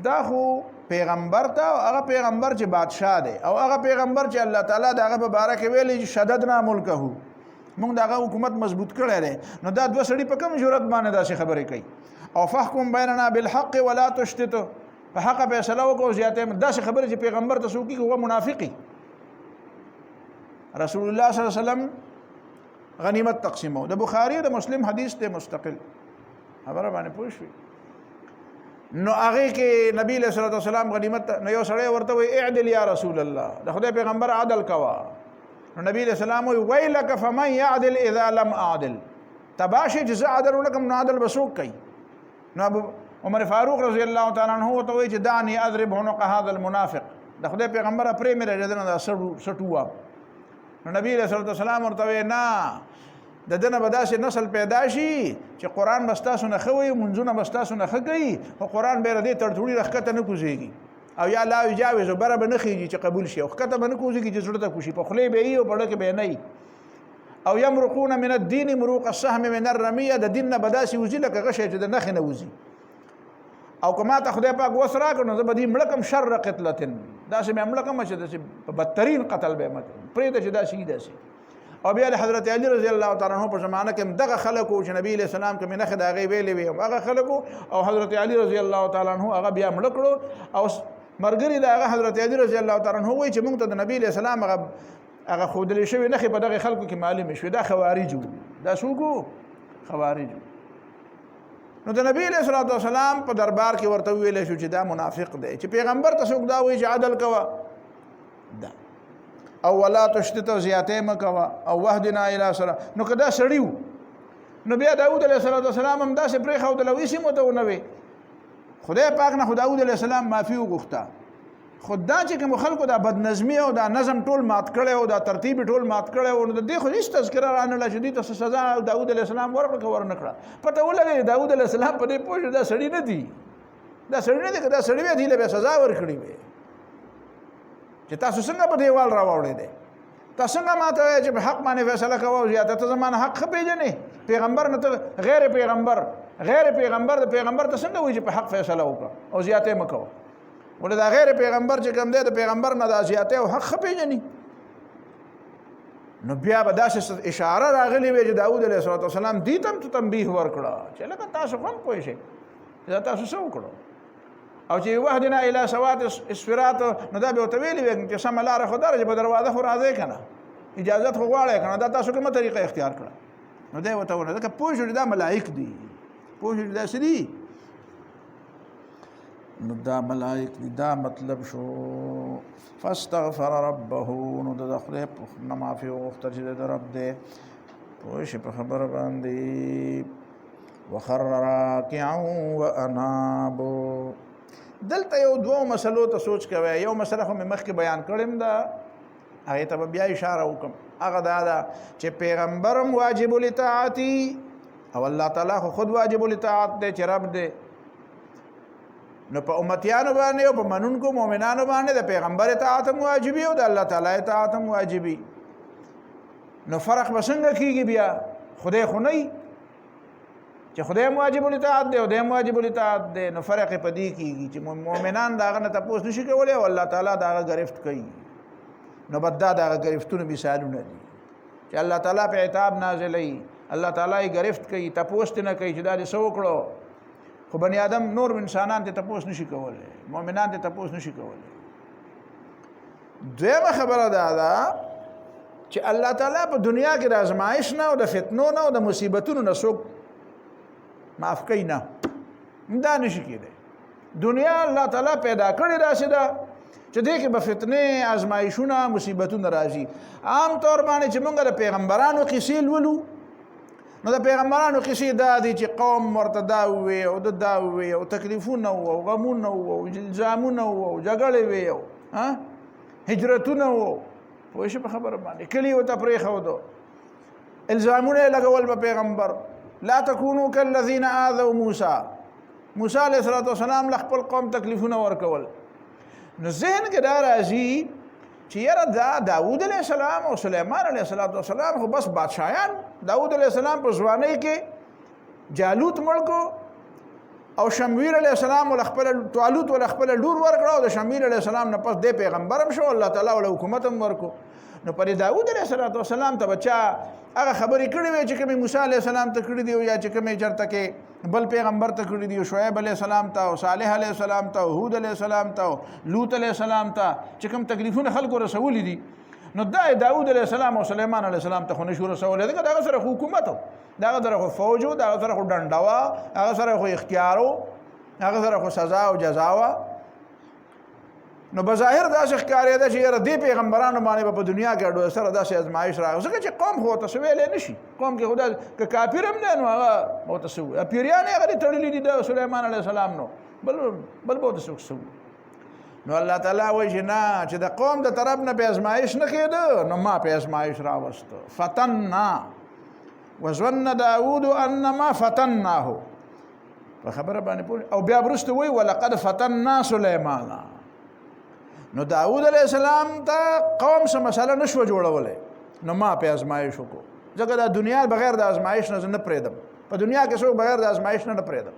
دا خو پیغمبر ته او هغه پیغمبر چې بادشاه دی او هغه پیغمبر چې الله تعالی د هغه په باره کې ویلي چې شددنا ملکه، موږ د هغه حکومت مضبوط کړی دی. نو دا دوه سړي په کوم جرأت باندې داسې خبرې کوي؟ او فاحکم بیننا بالحق ولا تشتت، په حق فیصله وکړو زیاتې داسې خبرې چې پیغمبر ته څوک هو منافقي. رسول الله صلی الله علیه وسلم غنیمت تقسیمو، د بخاری د مسلم حدیث ته مستقل خبره باندې پوه شوي. نو هغې کې نبی علیه الصلاة والسلام غنیمت نو یو سړی ورته وایي اعدل یا رسول الله، د خدای پیغمبر عدل کوه. نو نبی علیه السلام وایي ویلک فمن یعدل اذا لم اعدل، تباشي چې زه عدل ونکړم نو عدل به څوک کوي؟ نو عمر فاروق رضی الله تعالی عنه ورته وایي چې دعني اضرب عنق هذا المنافق، د خدای پیغمبره پرې مې راځه دا سټو وام. نو نبی علیه الصلاة والسلام ورته وایي نه، د ده نه به داسې نسل پیدا شي چې قرآن به ستاسو نه ښه وایي، منځونه به ستاسو نه ښه کوي، خو قرآن به یې د دې تړتوړي نه ښکته نه کوزېږي او یا لا یجاوز بره به نه خېږي چې قبول شي او ښکته به نه کوزېږي چې زړه ته کوشي، په خولې به یي او په ډکې به یې نه یي. او یمرقون من الدین مروق السهم من الرمیه، د دین نه به داسې وځي لکه غشی چې د نښې نه وځي. او که ما ته خدای پاک وس راکړ نو زه به دې مړه کړم شر قتلتن، داسې مې مړه کړم چې داسې په بدترین قتل به یې مه کړم، پرېږده چې داسې وي داسې. او بیا د حضرت علی رضی الله تعالی عنه په زمانه کې دغه خلک وو چې نبی علیه السلام کومې نښې د هغې ویلې وې هغه خلک وو، او حضرت علی رضی الله تعالی عنه هغه بیا مړه کړو. او ملګري د هغه حضرت علی رضی الله تعالی عنه وایي چې موږ ته د نبی علیه السلام هغه ښودلې شوې نښې په دغې خلکو کې معلومې شوې، دا خوارج وو، دا څوک وو؟ خوارج وو. نو د نبی علیه الصلاة والسلام په دربار کې ورته وویلی شو چې دا منافق دی، چې پیغمبر ته څوک دا وایي چې عدل کوه دا، او ولا تشتت زیاتې مه کوه، او وحدنا الی صراط. نو که دا سړي وو نو بیا داود علیه السلام هم داسې پرېښودل او هېڅ یې ورته ونه وی. خدای پاک نه خو داود علیه السلام معافي وغوښته، خو دا چې کوم خلکو دا بدنظمي او دا نظم ټول مات کړی او دا ترتیب ټول مات کړی او نو د دې خو هېڅ تذکره رانهله چې دې ته سزا داود علیه السلام ورکړه که ورنه کړه. پته ولګوي داود علیه السلام په دې پوه شو دا سړي نه دي، دا سړي نه دي، که دا سړي وی دې له بیا سزا ورکړې وې چې تاسو څنګه په دیوال راواوړی دی، تاسو څنګه ما ته وایې چې په حق باندې فیصله کوه او زیاته، ته زما نه حق ښه پېژنې، پیغمبر نه ته غیر پیغمبر د پیغمبر ته څنګه وایي چې په حق فیصله وکړه او زیاتې مه کوه؟ ولې دا غیر پیغمبر چې کوم دی د پیغمبر نه دا زیاتې او حق ښه پېژني. نو بیا به داسې اشاره راغلې وې چې داود علیه السلام دې ته هم تنبیه ورکړه چې لکه تاسو هم پوه شئ دا تاسو څه وکړو، او چې وحدنا الی صراط الصراط نو دا به ورته ویلي وې چې سمه لاره خو دا ده چې په دروازه خو راځئ که نه، اجازت خو غواړئ که نه، دا تاسو کومه طریقه اختیار کړه؟ نو دی ورته ونه ځکه پوه شو چې دا ملایک دي، پوه شو چې دا څه دي، نو دا ملائک دی، دا مطلب شو. فاستغفر ربه، نو د خدای نه معافي وغوښته چې د رب دی پوه شي په خبره باندې. وخر راکعا واناب، دلته یو دوه مسلو ته سوچ کوي. یو مسله خو مې مخکې بیان کړم دا هغې ته به بیا اشاره وکړم. هغه دا ده چې پیغمبرم واجب الاطاعتي او الله تعالی خو خود واجب الاطاعت دی چې رب دی. نو په امتیانو باندې او په منونکو مؤمنانو باندې د پیغمبر اطاعت هم واجبي او د الله تعالی اطاعت هم واجبي. نو فرق به څنګه کېږي بیا؟ خدای خو نه چې خدای هم واجب الاطاعت دی او دی هم واجب الاطاعت دی. نو فرق یې په دې کېږي چې مؤمنان د هغه نه تپوس نشي کولی او الله تعالی د هغه ګرفت کوي. نو بد دا د هغه ګرفتونو مثالونه دي چې الله تعالی په عتاب نازلوي، الله تعالی یې ګرفت کوي، تپوس ترې نه کوي چې دا دې څه وکړو. خو بني آدم نور انسانان ته تپوس نشي کولی، مؤمنان ته تپوس نشي کولی. دویمه خبره دا ده چې الله تعالی په دنیا کې د ازمایش نه او د فتنو نه او د مصیبتونو نه څوک معاف کوي نه. دا نشي کېدی. دنیا الله تعالی پیدا کړې داسې ده چې دې کې به فتنې، ازمایشونه، مصیبتونه راځي. عام طور باندې چې موږ د پیغمبرانو کیسې لولو نو د پیغمبرانو کیسې دا دي چې قوم ورته دا ووی او دا ووی او تکلیفونه وو او غمونه وو او الزامونه وو او جګړې وې او هجرتونه وو. پوه شئ په خبره باندې کلي ورته پرېښودو، الزامونه یې لګول په پیغمبر. لا تکونو کالذین آذوا موسی علیه السلام له خپل قوم تکلیفونه ورکول. نو ذهن کې دا راځي چې یاره دا داود علیه السلام او سلیمان علیه السلام خو بس بادشاهان. داود علیه السلام په ځوانۍ کې جالوت مړ کو او شمویل علیه السلام طالوت ول خپل لور ورکړه او د شمویل علیه السلام نه پس د پیغمبر هم شو، الله تعالی ول حکومت هم ورکو. نو پر داود علیه السلام ته بچا هغه خبرې کړې وې چې کومې موسی علیه السلام ته کړې دي او یا چې کومې چرته کې بل پیغمبر ته کړې دي، شعیب علیه السلام ته او صالح علیه السلام ته او هود علیه السلام ته او لوط علیه السلام ته چې کوم تکلیفونه خلکو رسولي دي. نو دا داود علیه السلام او سلیمان علیه السلام ته خو نشو رسولی. ځکه دغه سره حکومت و، دغه سره خو فوج و، دغه سره خو ډنډه وه، هغه سره خو اختیار و، هغه سره خو سزا او جزا وه. نو بظاهر داسې ښکارېده چې یاره دې پیغمبرانو باندې په دنیا کې اډو سره داسې ازمایش راغی. ځکه چې قوم خو ورته څه ویلی نه شي. قوم کې خو دا که کافر هم دی نو هغه ورته څه وایي. پیریان یې هغه دې تړلي دي د سلیمان علیه السلام نو بل به ورته څوک څه وایي. نو الله تعالی وایي چې نه، چې د قوم د طرف نه پې ازمایش نه کېده نو ما پې ازمایش راوسته. فتنا وظن داود انما فتناه. په خبره باندې پوه. او بیا وروسته وایي ولقد فتنا سلیمانا. نو داود علیه السلام ته قوم څه مسله نشوه جوړولی نو ما پې ازمایش وکړو. ځکه دا دنیا بغیر د ازمایش نه زه نه پرېږدم. په دنیا کې څوک بغیر د ازمایش نه پرېږدم.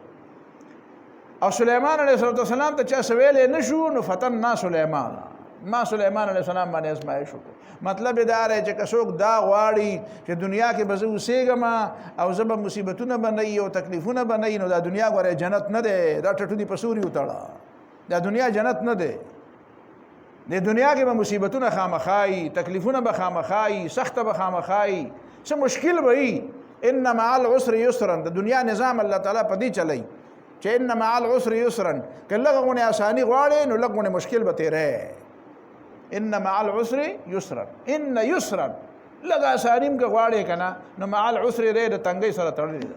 او سلیمان علیه السلام ته چا څه ویلی نه شو نو فتنا سلیمان، ما سلیمان علیه السلام باندې ازمایش وکړو. مطلب یې دا دی چې که څوک دا غواړي چې دنیا کې به زه اوسېږم او زه به مصیبتونه به نه وي او تکلیفونه به نه وي، نو دا دنیا ګورې جنت نه دی. دا ټټو دي په سوري وتړه. دا دنیا جنت نه دی. د دنیا کې به مصیبتونه خامخایي، تکلیفونه به خامخایي، سخته به خامخایي، څه مشکل به وي. ان مع العسر یسرا. د دنیا نظام الله تعالی په دې چلی چې ان مع العسر یسرا. که لږه غونې اساني غواړې نو لږ غونې مشکل به تېری. ان مع العسر یسرا، ان یسرا لږه اساني هم که غواړې که نه نو مع العسر دی د تنګۍ سره تړلې ده.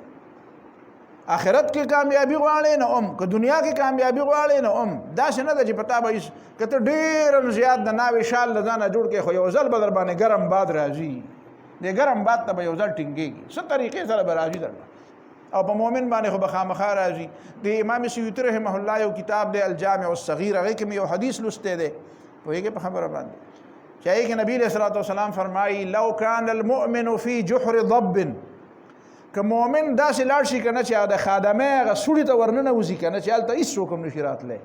آخرت کې کامیابی غواړې نو که دنیا کې کامیابی غواړې نو داسې نه ده چې په تا به که ته ډېر زیات د ناوې شال د ځانه جوړ کړې خو یو ځل به در باندې ګرم باد راځي. د ګرم باد ته به یو ځل ټینګېږي، څه طریقې سره به راځي در او په مؤمن باندې خو به خامخا راځي. د امام سیوطي رحمه الله یو کتاب دی الجامع الصغیر، هغې کې مې یو حدیث لوستی دی. پوهېږې په خبره باندې چې هغې کې نبي علیه الصلاة والسلام فرمایي لو کان المؤمن فی جحر ضب. که مؤمن داسې لاړ شي که نه چې د خادمې هغه سوړي ته ورننوځي که نه چې هلته هېڅوک هم نشي راتلی،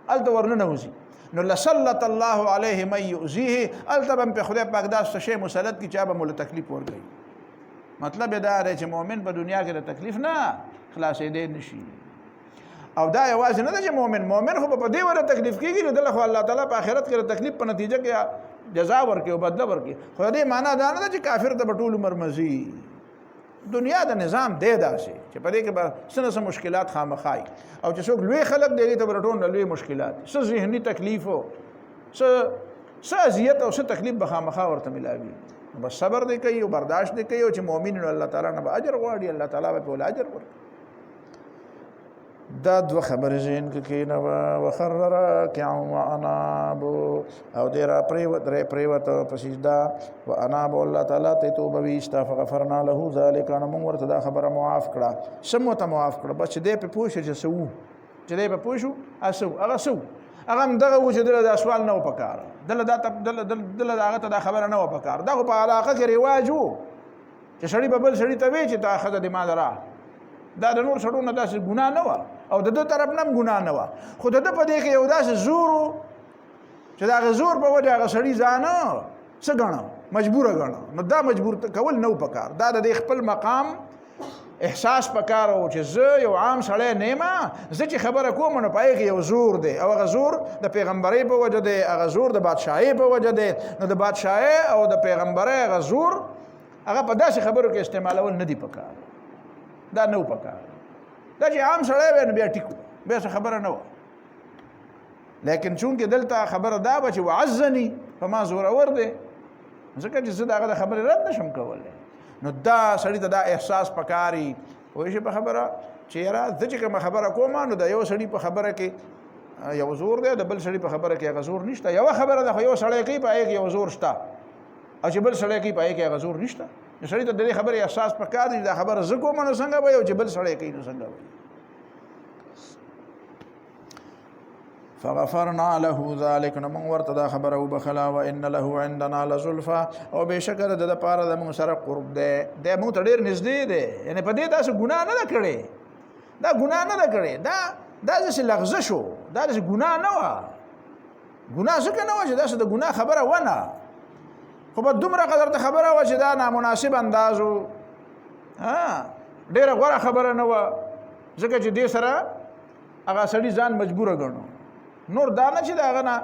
هلته ورننوځي نو لسلط الله علیه من یؤذیه. هلته به هم پې خدای پاک داسې شی مسلط کړي چې هغه به مو له تکلیف ورکوي. مطلب یې دا دی چې مؤمن په دنیا کې د تکلیف نه خلاصېدی نشي. او دا یوازې نه ده چې مؤمن خو به په دې وجه تکلیف کېږي نو دله خو الله تعالی په آخرت کې د تکلیف په نتیجه کې جزا ورکوي او بدله ورکوي. خو د دې معنا دا نه ده چې کافر ته به ټول عمر مزي. دنیا د نظام دی داسې چې په دې کې به څه نه څه مشکلات خامخایي او چې څوک لوی خلک دی هغې ته به ټول لوی مشکلات، څه ذهني تکلیف او څه اذیت او څه تکلیف به خامخا ورته ملاوي. بس صبر دی کوي او برداشت دی کوي او چې مؤمن نو الله تعالی نه به اجر غواړي، الله تعالی به په اجر ورکړي. دا دو خبر ذهن کې کېنوه وخر راکعا واناب او دی را پریوت په سجده واناب الله تعالی ته توبه ویستا فغفرنا له ذلک نو موږ ورته دا خبره معاف کړه سمو ته معاف کړه بس دې په پوښ چې سو چې دې په پوښو اسو هغه سو هغه دغه و چې دل دا سوال نه وپکار دل دا هغه ته دا خبره نه وپکار دا په علاقه کې رواج وو چې سړی په بل سړی ته وی چې تا خدای دې مال را دا د نور سړو نه داسې ګناه نه و او د دې طرف نه ګناه نه و خو د په دې کې یو داسې زور چې دا زور په وجه هغه سړی ځان څه غاڼه مجبور غاڼه نو دا مجبور کول نه پکار دا د خپل مقام احساس پکار او چې زه یو عام سړی نه ما زه چې خبره کوم نو پای کې یو زور دی او هغه زور د پیغمبري په وجه دی هغه زور د بادشاہي په وجه دی نو د بادشاہي او د پیغمبري هغه زور هغه په داسې خبرو کې استعمالول نه دی پکار دا نه پکار دا چې عام سړی بیا ټیکو بیا څه خبره نه و لیکن چون کې دلته خبره دا به چې وعزني فما زور اور دی ځکه چې زه دغه خبره رد نشم کولی نو دا سړی ته دا احساس پکاري وایي چې په خبره چې یاره زه چې کومه خبره کوم نو د یو سړي په خبره کې یو زور دی د بل سړي په خبره کې هغه زور نشته یو خبره ده خو یو سړی کوي په هغې کې یو زور شته او چې بل سړی کوي په هغې کې هغه زور نشته نو سړي ته د دې خبرې احساس پکار دی دا خبره زه کوم نو څنګه به او چې بل سړی کوي نو څنګه به فغفرنا له ذلك نو موږ ورته دا خبره وبخلا وان له عندنا لزلفا او بشکر د پاره د موږ سره قرب ده د موږ ته ډیر نږدې ده یعنی په دې تاسو ګناه نه کړې دا ګناه نه کړې دا چې لغزه شو دا چې ګناه نه و ګناه څه نه و چې دا د ګناه خبره ونه خو په دومره قدر ته خبره و چې دا نامناسب اندازو ډیره غوره خبره نه و ځکه چې دې سره هغه سړي ځان مجبوره ګڼو نور دا نه چې دا هغه نه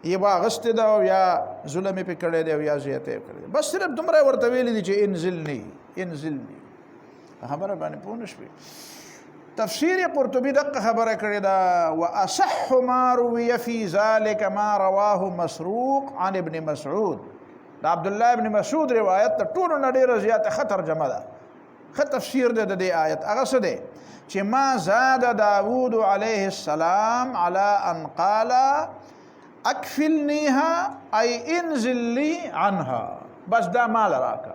یې واغستې ده او یا ظلم یې پې کړی دی او یا زیاتی یې کړی بس صرف دومره ورته ویلي دي چې انزلني خبره باندې پوه نه شوې تفسیر قرطبي دقه خبره کړې ده واصح ما روي في ذلك ما رواه مسروق عن ابن مسعود د عبد الله ابن مسعود روایت ته ټولو نه ډېره زیاته ښه ترجمه ده ښه تفسیر ده د دې آیت هغه څه دی چې ما زاد داود علیه السلام على ان قال اکفلنیها ای انزل لی عنها بس دا مال راکا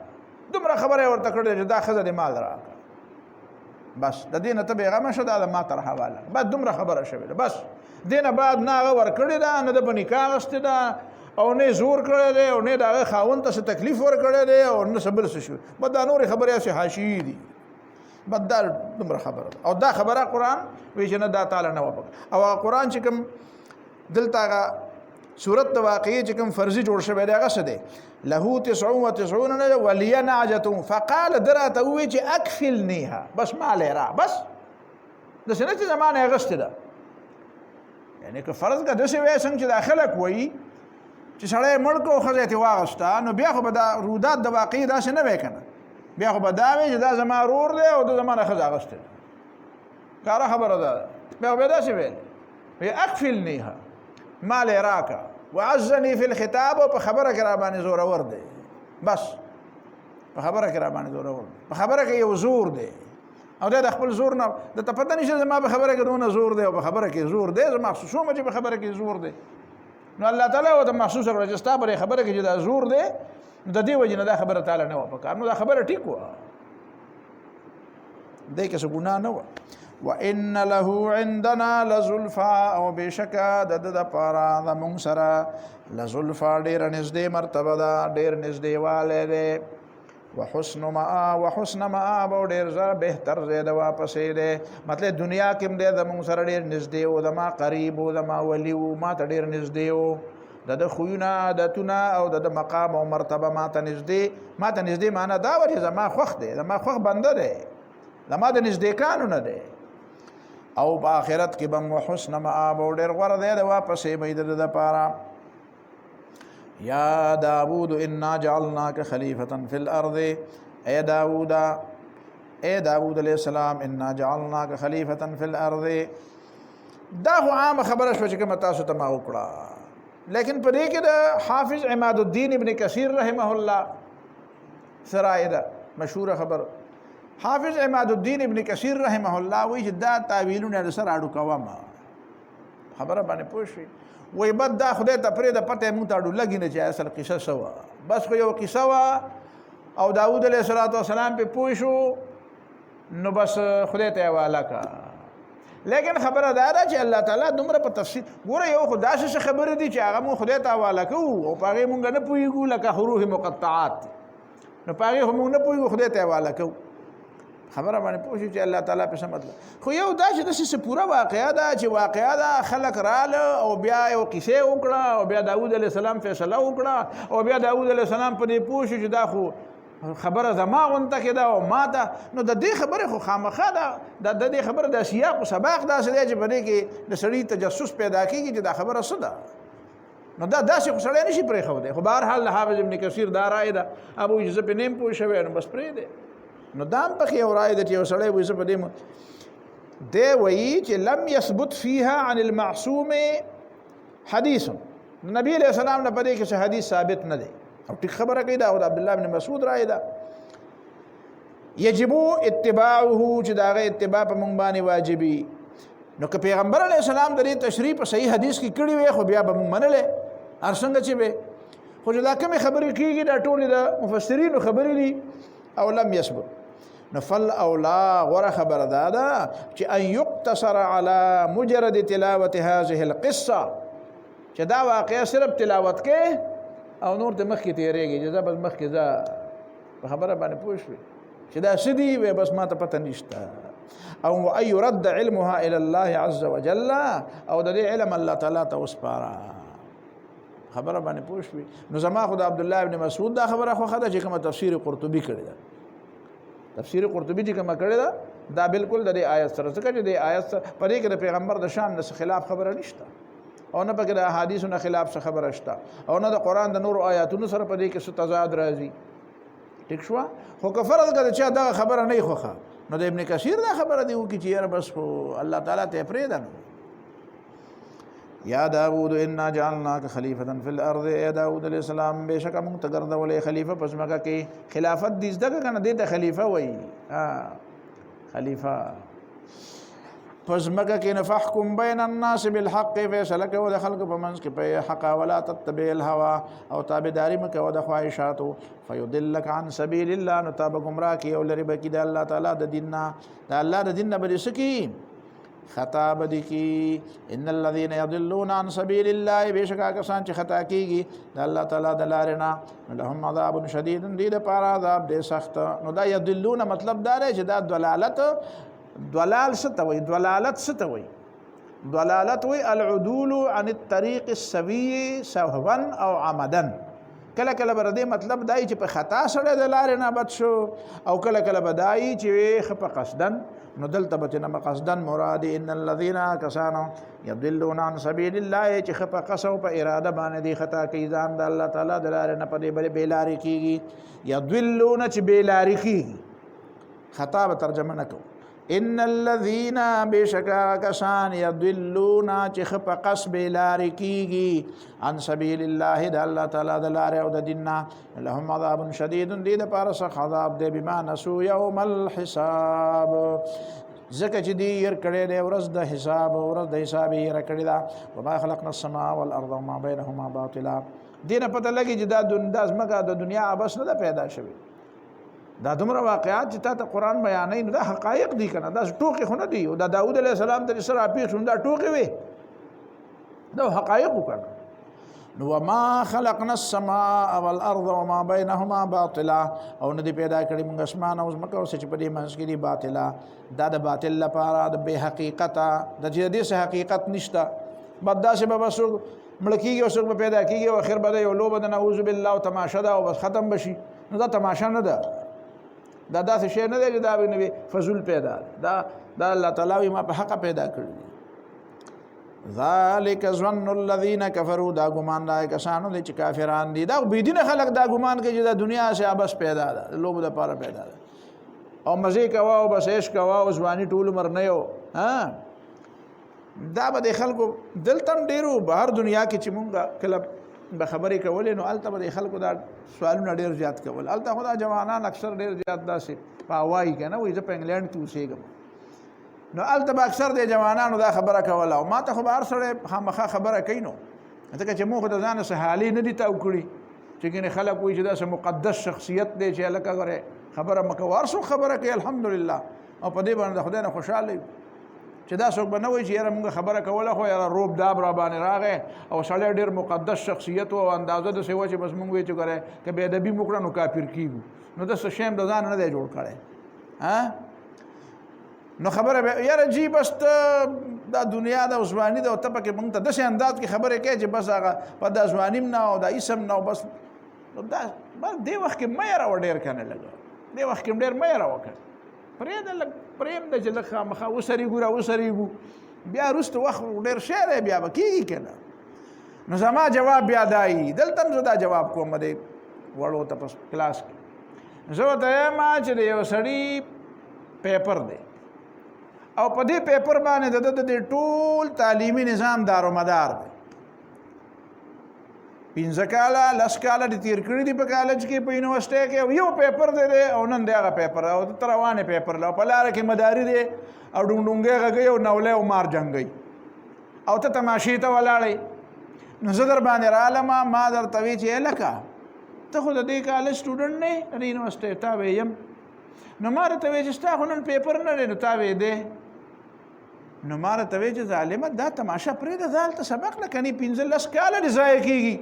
دومره خبره ورته کړې چې دا ښځه دې مال راکا بس د دې نه ته بېغمه شه دا د ما تر حواله بس دومره خبره شوې ده بس دې نه بعد نه هغه ورکړې ده نه د په نکاح اخیستې ده او نه زور کړی دی او نه د هغه خاوند ته څه تکلیف ورکړی دی او نه څه بل څه شوي بس دا نورې خبرې هسې حاشیې دي بس دا دومره خبره ده او دا خبره قرآن وایي چې نه دا تعالی نه وپکړه او هغه قرآن چې کوم دلته هغه صورت د واقعي چې کوم فرضي جوړ شوی دی هغه څه دی له 99 ولي نعجة فقال دراته ووایي چې اکفلنیها بس مال یې را بس داسې نه چې زمانه یې اخیستې ده یعنې که فرض که داسې وایي څنګه چې دا خلک وایي چې سړی مړ کړو ښځه یې واغسته نو بیا خو به دا رودات د واقعي داسې نه وی که نه بیا خو به دا وی چې دا زما رور دی او د زما نه ښځه اخیستې ده کاره خبره ده بیا خو بیا داسې ویل وی اکفلنیها مال یې راکه وعزني فی الخطاب او په خبره کې را باندې زورور دی بس په خبره کې را باندې زورور دی په خبره کې یو زور دی او دا د خپل زور نه د ته پته نشته زما په خبره کې دونه زور دی او په خبره کې زور دی زه محسوس وم چې په خبره کې زور دی نو الله تعالی ورته محسوس کړه چې ستا په خبره کې چې دا زور دی نو د دې وجې نه دا خبره تعالی نه وه پکار نو دا خبره ټیک وه دی که څه ګناه نه وه وان له عندنا لزلفا او بشکا د دپاره د مونږ سره لزلفا ډېره نږدې مرتبه ده ډېر نږدې والی دی وحسن مآب او ډېر زر بهتر ځای د واپسې دی مطلب دنیا کې هم دی د مونږ سره ډېر نږدې و زما قریب و زما ولي و ما ته ډېر نږدې و د خویونه عادتونه او د مقام او مرتبه ما ته نږدې معنا دا وه چې زما خوښ دی زما خوښ بنده دی زما د نږدېکانو نه دی او په آخرت کې به وحسن مآب او ډېر غوره دی د واپسې به د دپاره یا داود انا جعلناک خلیفة فی الارض اے داود علیہ السلام انا جعلناک خلیفة فی الارض دا خو عام خبره شوه چې کومه تاسو ته ما وکړه لیکن په دې کې د حافظ عماد الدین ابن کثیر رحمه الله سره ده مشهوره خبر حافظ عماد الدین ابن کثیر رحمه الله وایي چې دا تعویلونه د سره اډو کوم خبره باندې پوه شئ وایي بد دا خدای ته پرېږده پته یې مونږ ته اډو لګي نه چې اصل قصه څه وه بس خو یو قصه وه او داود علیه السلام پې پوه شو نو بس خدای ته یې حواله کړه لیکن خبره دا ده چې الله تعالی دومره په تفصیل ګوره یو خو داسې خبرې دي چې هغه مونږ خدای ته حواله کوو او په هغې مونږ نه پوهېږو لکه حروف مقطعات نو په هغې خو مونږ نه پوهېږو خدای ته حواله کوو خبره باندې پوه شو چې الله تعالی په څه مطلب خو یو دا چې داسې پوره واقعه ده چې واقعه ده خلک راله او بیا یو کیسې وکړه او بیا داود علیه السلام فیصله وکړه او بیا داود علیه السلام په دې پوه شو چې دا خو خبره زما غونته کې ده او ما ته نو د دې خبرې خو خامخا ده د دې خبره د سیاق و سباق داسې دی چې په دې کې د سړي تجسس پیدا کېږي چې دا خبره څه ده نو دا داسې خو سړی نشي پرېښودی خو بهرحال حافظ ابن کثیر دا رایې ده هغه وایي چې زه پرې نه یم پوه شوی نو بس پرېږدی نو دا هم پکې یو رایې ده چې یو سړی وایي زه په دې دی وایي چې لم یثبت فیها عن المعصوم حدیث نبی علیه السلام نه په دې کې څه حدیث ثابت نه دی او ټیک خبره کوي دا او د عبدالله بن مسعود رایې ده یجب اتباعه چې د هغه اتباع په موږ باندې واجبي نو که پیغمبر علیه السلام د دې تشریح په صحیح حدیث کې کړي وي خو بیا به موږ منلی هر څنګه چې وي خو چې دا کومې خبرې کېږي دا ټولې د مفسرینو خبرې دي او لم یثبت نو فالاولا غوره خبره دا ده چې ان یقتصر على مجرد تلاوة هذه القصه چې دا واقعه صرف تلاوت کې او نور د مخکې تېرېږي چې زه بس مخکې زه په خبره باندې پوه شوې چې دا څه دي وی بس ما ته پته نشته او ان يرد علمها الى الله عز وجل او د دې علم الله تعالی ته وسپاره خبره باندې پوه شوې نو زما خو د عبدالله ابن مسعود دا خبره خوښه ده چې کومه تفسیر قرطبي کړې ده تفسیر قرطبي چې کومه کړې ده دا بالکل د دې آیت سره څه چې د آیت په دې کې د پیغمبر د شان نه خلاف خبره نشته او نه پکې د احادیثو نه خلاف څه خبره شته او نه د قرآن د نورو آیاتونو سره په دې کې څه تضاد راځي ټیک شوه خو که فرض کړه چې دغه خبره نه خوښه نو د ابن کثیر دا خبره دی وکړي چې یاره بس خو الله تعالی ته پرېږده نو یا داود انا جعلناک خلیفة فی الارض اے داود علیہ السلام بے شکه موږ ته ګرځولې خلیفه په ځمکه کې خلافت دې زده کړه کنه دې ته خلیفه وایي خلیفه په ځمکه کې نفحکم بین الناس بالحق فیصله کوه د خلکو په منځ کې په حق ولا تتبع الهوى او تابعداري مه کوه د خواهشاتو فیضلک عن سبیل الله نو تا به ګمراه کړي او لرې به کړي د الله تعالی د دین نه د الله د دین نه به دې څه کړي خطا بدی کی ان الذين يضلون عن سبيل الله بشکا کسان چې خطا کیږي د الله تعالی د لارې نه لهم عذاب شدید دې لپاره عذاب دې سخت نو دا يضلون مطلب دا دی چې دا ضلال ستوي ضلالت ستوي ضلالت وی العدول عن الطريق السوي سهوا او عمدا کله کله بر دې مطلب دای چې په خطا سره د لارې نه بد شو او کله کله بدای چې خپ قصدن نو دلته به نه قصدن مراد ان الذين كسانوا يضلون عن سبيل الله چې خپ قصو په اراده باندې دی خطا کوي ځان د الله تعالی د لارې نه په دې بل بیلاری کیږي يضلون چې بیلاری کیږي خطا به ترجمه نکو ان الذين بشکا کسان يضلون چې خپ قص بیلاری کیږي عن سبيل الله د الله تعالی د لارې او د دینه لهم عذاب شدید دې د پاره سخت عذاب دی بما نسوا يوم الحساب زکه چې دی ير کړي د ورځ د حساب ورځ د حساب ير کړي دا وما خلقنا السماء والارض وما بينهما باطلا دینه پته لګي چې دا ځمکه د دنیا ابس نه پیدا شوی دا دومره واقعات چې تا ته قرآن بیانوي نو دا حقایق دي کنه دا ټوکې خو نه دي او دا داود علیه السلام ته سره اپیښ شو دا ټوکې وي دا حقایق وکړه نو وما خلقنا السماء والارض وما بينهما باطلا او نه دي پیدا کړی موږ اسمان او ځمکه او څه چې په دې منځ کې دي باطلا دا د باطل لپاره د بې حقیقته د دې څه حقیقت نشته بد داسې به بس مړ کېږي او څوک به پیدا کېږي او اخر به د یو لوبه د نعوذ بالله او تماشه ده او بس ختم بشي نو دا تماشه نه ده دا داسې شی نه دی چې دا به نه وي فضول پیدا دا الله تعالی ما په حقه پیدا کړي ذالک ظن الذین کفروا دا ګمان دا کسانو دي چې کافران دي دا بيدینه خلق دا ګمان کوي چې دا دنیا سے بس پیدا ده لوب د پاره پیدا ده او مزه کوا او بس عشق کوا او ځواني ټول عمر نه یو دا به د خلکو دلتم ډیرو بهر دنیا کې چې مونږه کله به خبرې کولې نو هلته به د خلکو دا سوالونه ډېر زیات کول. هلته خو دا جوانان اکثر ډېر زیات داسې په هوایي که نه وایي زه په انګلینډ کې اوسېږم نو هلته به اکثر د جوانانو دا خبره کوله او ما ته خو به هر سړی خامخا خبره کوي نو ځکه چې موږ خو د ځانه څه حالې نه دي تاو کړي چې ګینې خلک وایي چې داسې مقدس شخصیت دی چې هلکه ګورې خبره مه کوه. هر څوک خبره کوي الحمدلله او په دې باندې د خدای نه خوشحاله یو چې دا څوک به نه وایي چې یاره موږ خبره کوله خو یاره روب داب را باندې راغی او سړی ډېر مقدس شخصیت و او اندازه داسې وه چې بس موږ وایو چې ګورې که بې ادبي مو کړه نو کافر کېږو نو داسې شی هم د ځان نه دی جوړ کړی نو خبره به یاره جی بس ته دا دنیا ده او ځواني ده او ته پکې موږ ته داسې انداز کې خبرې کوې چې بس هغه په دا ځواني هم نه او دا اسم نه او بس دا دې وخت کې مه یېروه ډېر که نه لږه دې وخت کې هم ډېر مه یېروه که پرېږده لږ پرېږده چې لږ خامخا وسرېږو را وسرېږو بیا وروسته وخت ډېر شی دی بیا به کېږي که نه. نو زما جواب بیا دا یي دلته هم زه دا جواب کوم دې وړو ته په کلاس کې زه ورته وایم چې د یو سړي پیپر دی او په دې پیپر باندې د ده د ټول تعلیمي نظام دارومدار دی 15 کاله 10 کاله دې تېر کړي دي په کالج کې په یونیورسټۍ کې او یو پیپر دی او نن دی هغه پیپر او ته روانې پیپر له او په لاره کې مداري دی او ډونګډونګۍ غږوي او نولی او مار جنګوي او ته تماشې ته ولاړئ. نو زه در باندې رالمه ما درته وی چې لکه ته خو د دې کالج سټوډنټ نه یې د یونیورسټۍ تا وی یم نو ما راته وی چې ستا خو نن پیپر نه دی نو تا وی دی نو ما راته وی چې ظالمه دا تماشه پرېږده زه هلته سبق نه کني 15 کاله دې ضایع کېږي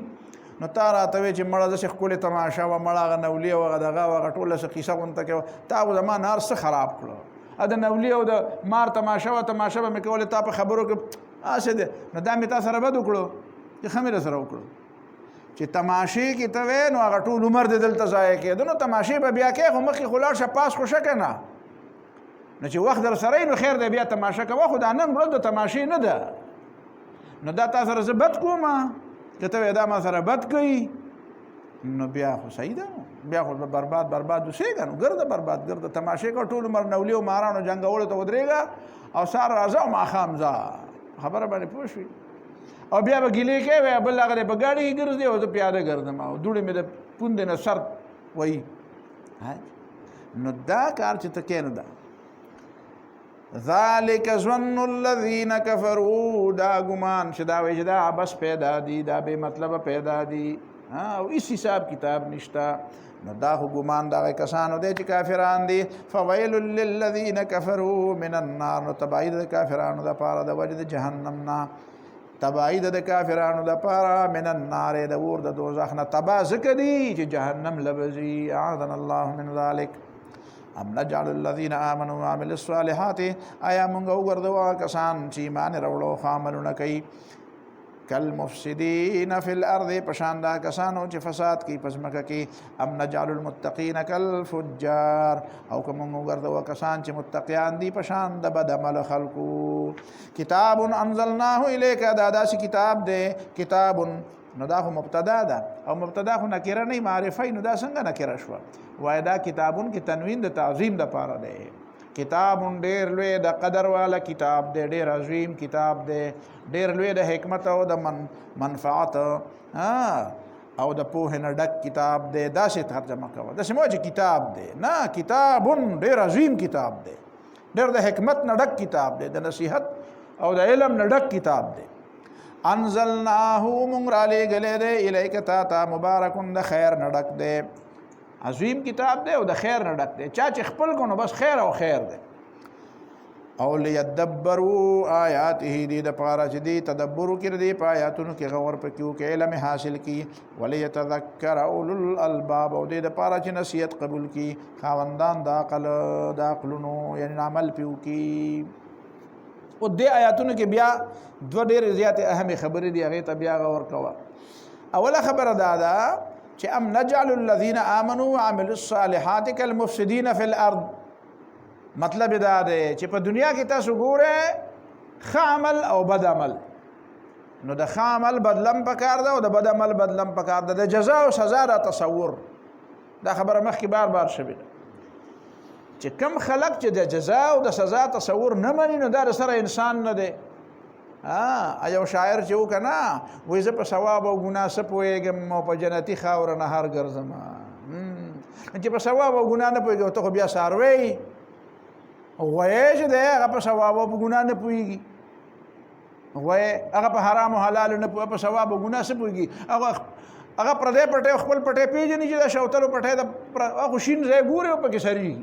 نو تا راته وی چې مړه داسې ښکلې تماشه وه مړه هغه نولي او هغه دغه هغه ټوله څه کیسه غونته کې وه تا خو زما نهار څه خراب کړه د نولي او د مار تماشه وه تماشه به مې کولې تا په خبرو کې هسې دی نو دا مې تا سره بد وکړو چې ښه مې در سره وکړو چې تماشې کې ته وې نو هغه ټول عمر دې دلته ضایع کېده نو تماشې به بیا کوې خو مخکې خو لاړ شه پاس خو شه که نه نو چې وخت در سره نو خیر دی بیا تماشه کوه خو دا نن ورځ د تماشې نه ده نو دا تا سره زه بد کومه که ته دا ما سره بد کوي نو بیا خو صحیح ده بیا خو برباد اوسېږه نو ګرده برباد ګرده تماشې کوه ټول عمر نولي او مارانو جنګولو ته ودرېږه او سهار راځه او ماښام ځه خبره باندې پوه شوې او بیا به ګیلې کوې بل هغه دی په ګاډي کې ګرځي او زه پیاده ګرځم او دوړې مې د پوندې نه سر وایي نو دا کار چې ته کې نه ده ذالک ظن الذین کفروا دا ګمان چې دا وایي چې دا عبس پیدا دي دا بې مطلبه پیدا دي او هېڅ حساب کتاب نشته نو دا خو ګمان د هغه کسانو دی چې کافران دي فویل للذین کفروا من النار نو تبعید د کافرانو دپاره د وجې د جهنم نه تبعید د کافرانو دپاره من النار د اور د دوزخ نه تبا ځکه دي چې جهنم لبځي اعاذنا الله من ذلک. ام نجعل الذین آمنوا وعملوا الصالحات آیا موږ وګرځوو کسان چې ایمان راوړو ښه عملونه کوي کالمفسدین فی الارض پشان دا کسانو چې فساد کوي په ځمکه کې ام نجعل المتقین کالفجار او که موږ وګرځوو کسان چې متقیان دي پشان د بد عمل خلکو. کتاب انزلناه الیک دا داسې کتاب دی کتاب نو دا خو مبتدا ده او مبتدا خو نکره نه معرفه نو دا څنګه نکره شوه وای دا کتابون کې تنوین د تعظیم دپاره دی کتابون ډېر لوی د قدر والا کتاب دی ډېر عظیم کتاب دی ډېر لوی د حکمت او د منفعت او د پوهې نه ډک کتاب دی داسې ترجمه کوه داسې مه چې کتاب دی نه کتابون ډېر عظیم کتاب دی ډېر د حکمت نه ډک کتاب دی د نصیحت او د علم نه ډک کتاب دی انزلناه مونږ رالیږلی دی الیک تا ته مبارکن د خیر نه ډک دی عظیم کتاب دی او د خیر نه ډک دی چا چې خپل کو نو بس خیر او خیر دی او لیدبروا آیاته دې دپاره چې دې تدبر وکړي دې په آیاتونو کې غور پکې وکړي علم حاصل کړي ولیتذکر اولو الالباب او دې دپاره چې نصیحت قبول کړي خاوندان د عقل د عقلونو یعنې عمل پې وکړي. او دې آیاتونو کې بیا دوه ډېرې زیاتې اهمې خبرې دي هغې ته بیا غور کوه. اوله خبره دا ده چې ام نجعل الذین آمنوا وعملوا الصالحات کالمفسدین فی الارض مطلب دا دی چې په دنیا کې تاسو ګورئ ښه عمل او بد عمل نو د ښه عمل بدلم پکار ده او د بد عمل بدلم پکار ده د جزا او سزا را تصور دا خبره مخکې بار بار شوې ده چې کم خلق چې د جزا او د سزا تصور نه مني نو دا د سره انسان نه دی یو شاعر چې وکنه وایي زه په ثواب او ګناه څه پوهېږم او په جنتي خاوره نهار ګرځم چې په ثواب او ګناه نه پوهېږي ته خو بیا څاروی وایې چې دی هغه په ثواب او په ګناه نه پوهېږي وایې هغه په حرام او حلالو نه په ثواب او ګناه څه پوهېږي هغه پردی پټی خپل پټی پېژني چې د شوتلو پټی د هغه شین ځای ګوري او پکې سریږي